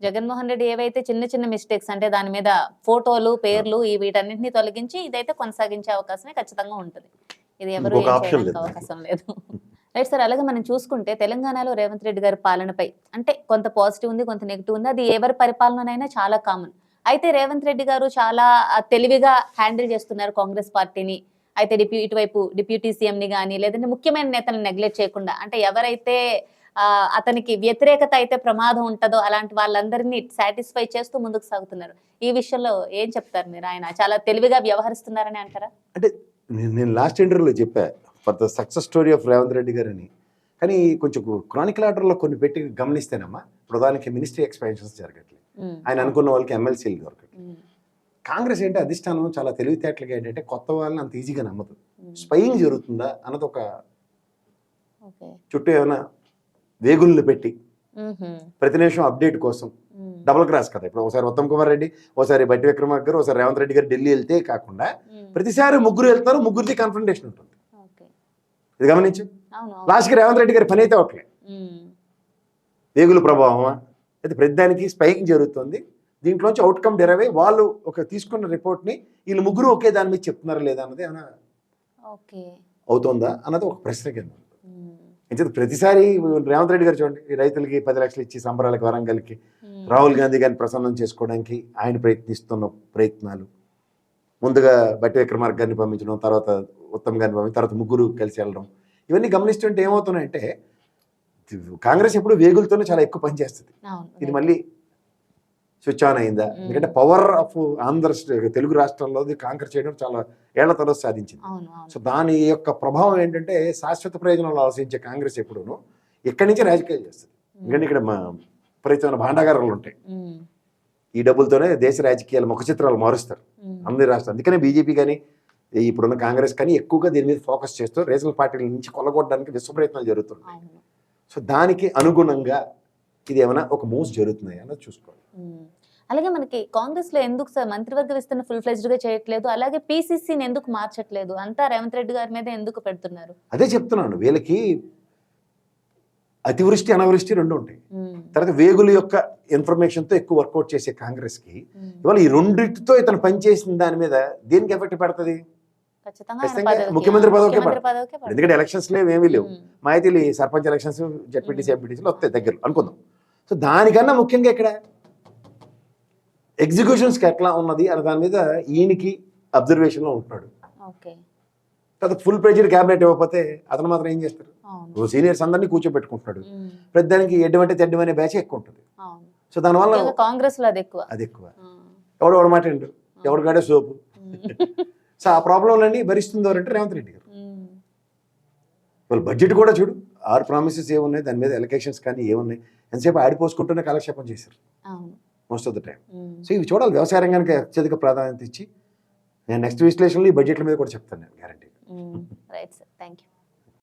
జగన్మోహన్ రెడ్డి ఏవైతే చిన్న చిన్న మిస్టేక్స్ అంటే దాని మీద ఫోటోలు, పేర్లు వీటన్నింటినీ తొలగించి ఇదైతే కొనసాగించే అవకాశమే ఖచ్చితంగా ఉంటుంది. ఇది ఎవరు అవకాశం లేదు. Right sir. అలాగే మనం చూసుకుంటే తెలంగాణలో రేవంత్ రెడ్డి గారి పాలనపై అంటే కొంత పాజిటివ్ ఉంది, కొంత నెగిటివ్ ఉంది. అది ఎవరి పరిపాలనైనా చాలా కామన్. అయితే రేవంత్ రెడ్డి గారు చాలా తెలివిగా హ్యాండిల్ చేస్తున్నారు కాంగ్రెస్ పార్టీని. అయితే ఇటువైపు డిప్యూటీ సీఎంని కానీ లేదంటే ముఖ్యమైన నేతలను నెగ్లెక్ట్ చేయకుండా, అంటే ఎవరైతే అతనికి వ్యతిరేకత అయితే ప్రమాదం ఉంటుందో అలాంటి వాళ్ళందరినీ సాటిస్ఫై చేస్తూ ముందుకు సాగుతున్నారు. ఈ విషయంలో ఏం చెప్తారు మీరు? ఆయన చాలా తెలివిగా వ్యవహరిస్తున్నారని అంటారా? అంటే నేను లాస్ట్ ఇంటర్వ్యూలో చెప్పా for the success story of Revanth Reddy గారని. కానీ కొంచెం క్రానికల్ ఆర్డర్లో కొన్ని పెట్టి గమనిస్తేనమ్మా, ప్రధానికి మినిస్ట్రీ ఎక్స్పాన్షన్స్ జరగట్లేదు, ఆయన అనుకున్న వాళ్ళకి ఎమ్మెల్సీలు దొరకట్లేదు. కాంగ్రెస్ ఏంటి అధిష్టానం చాలా తెలివితేటలుగా ఏంటంటే కొత్త వాళ్ళని అంత ఈజీగా నమ్మదు. స్పైయింగ్ జరుగుతుందా అన్నది ఒక చుట్టూ ఏమైనా వేగుళ్ళు పెట్టి ప్రతి నిమిషం అప్డేట్ కోసం డబుల్ క్రాస్ కదా. ఇప్పుడు ఒకసారి ఉత్తమ్ కుమార్ రెడ్డి, ఒకసారి బట్టి విక్రమార్క గారు, ఒకసారి రేవంత్ రెడ్డి గారు ఢిల్లీ వెళ్తే కాకుండా ప్రతిసారి ముగ్గురు వెళ్తారు, ముగ్గురిది కన్ఫ్రంటేషన్ ఉంటుంది. ఇది గమనించు. లాస్ట్కి రేవంత్ రెడ్డి గారి పని అయితే అవట్లే. వేగుల ప్రభావమా అయితే ప్రతిదానికి స్పైకింగ్ జరుగుతుంది. దీంట్లోంచి అవుట్కమ్ డెరైవ్ అయ్యి వాళ్ళు ఒక తీసుకున్న రిపోర్ట్ని వీళ్ళు ముగ్గురు ఒకే దాని మీద చెప్తున్నారా లేదా అన్నది ఏమైనా అవుతుందా అన్నది ఒక ప్రశ్న కింద. అయితే ప్రతిసారి రేవంత్ రెడ్డి గారు చూడండి, ఈ రైతులకి 10 లక్షలు ఇచ్చి సంబరాలకి వరంగల్కి రాహుల్ గాంధీ గారిని ప్రసన్నం చేసుకోవడానికి ఆయన ప్రయత్నిస్తున్న ప్రయత్నాలు, ముందుగా బట్టి విక్రమార్క గారిని పంపించడం, తర్వాత ఉత్తమ్ గారిని పంపించడం, తర్వాత ముగ్గురు కలిసి వెళ్ళడం, ఇవన్నీ గమనిస్తుంటే ఏమవుతున్నాయంటే కాంగ్రెస్ ఎప్పుడు వేగులతోనే చాలా ఎక్కువ పనిచేస్తుంది. ఇది మళ్ళీ స్విచ్ ఆన్ అయిందా? ఎందుకంటే పవర్ ఆఫ్ తెలుగు రాష్ట్రాల్లో కాంకర్ చేయడం చాలా ఏళ్ల తర్వాత సాధించింది. సో దాని యొక్క ప్రభావం ఏంటంటే శాశ్వత ప్రయోజనాలు ఆలోచించే కాంగ్రెస్ ఎప్పుడూను ఇక్కడి నుంచి రాజకీయాలు చేస్తుంది. ఎందుకంటే ఇక్కడ ప్రయత్న భాండాగారాలు ఉంటాయి. ఈ డబ్బులతోనే దేశ రాజకీయాలు ముఖ చిత్రాలు మారుస్తారు అందరి రాష్ట్రాలు. అందుకనే బీజేపీ కానీ ఇప్పుడున్న కాంగ్రెస్ కానీ ఎక్కువగా దీని మీద ఫోకస్ చేస్తూ రీజనల్ పార్టీల నుంచి కొల్లగొట్టడానికి విశ్వ ప్రయత్నాలు జరుగుతున్నాయి. సో దానికి అనుగుణంగా ఇది ఏమైనా ఒక మూవ్స్ జరుగుతున్నాయి అన్నది చూసుకోవాలి. అలాగే మనకి కాంగ్రెస్ లో ఎందుకు సార్ మంత్రివర్గ విస్తరణ ఫుల్ ఫ్లెజ్డ్ గా చేయట్లేదు, అలాగే పీసీసీని ఎందుకు మార్చట్లేదు, అంతా రేవంత్ రెడ్డి గారి మీద ఎందుకు పెడుతున్నారు? అదే చెప్తున్నాను, వీళ్ళకి అతివృష్టి అనావృష్టి రెండు ఉంటాయి. తర్వాత వేగుల యొక్క ఇన్ఫర్మేషన్తో ఎక్కువ వర్కౌట్ చేసే కాంగ్రెస్కి ఇవాళ ఈ రెండింటితో ఇతను పనిచేసిన దాని మీద దేనికి ఎఫెక్ట్ పడుతుంది? ఖచ్చితంగా ముఖ్యమంత్రి పదవికే పడుతుంది. ఎందుకంటే ఎలక్షన్స్ లేవు, ఏమీ లేవు. మా అయితే సర్పంచ్ ఎలక్షన్స్, జడ్పీటీసీ, ఎంపీటీసీలు వస్తాయి దగ్గర అనుకుందాం. సో దానికన్నా ముఖ్యంగా ఇక్కడ ఎగ్జిక్యూషన్స్కి ఎట్లా ఉన్నది అనే దాని మీద ఈయనకి అబ్జర్వేషన్లో ఉంటున్నాడు. తర్వాత ఫుల్ ప్రెజర్ క్యాబినెట్ ఇవ్వకపోతే అతను మాత్రం ఏం చేస్తారు? సీనియర్స్ అందరినీ కూర్చోబెట్టుకుంటున్నాడు. ప్రతిదానికి ఎడ్డమంటే తెడ్డమనే బ్యాచ్ ఎక్కువ ఉంటుంది. సో దానివల్ల కాంగ్రెస్ లో అది ఎక్కువ. ఎవడు మాట ఏంటి, ఎవడు గాడే సోపు. సో ఆ ప్రాబ్లంలన్నీ భరిస్తుంది ఎవరంటే రేవంత్ రెడ్డి గారు. వాళ్ళు బడ్జెట్ కూడా చూడు, 6 ప్రామిసెస్ ఏమున్నాయి, దాని మీద ఎలక్షన్స్ కానీ ఏమున్నాయి, ఎంతసేపు ఆడిపోసుకుంటూనే కాలక్షేపం చేశారు most of the time. So ఇవి చూడాలి. వ్యవసాయ రంగానికి అత్యధిక ప్రాధాన్యత ఇచ్చి నేను నెక్స్ట్ విశ్లేషణలో ఈ బడ్జెట్ల మీద కూడా చెప్తాను నేను guarantee. Right sir, thank you.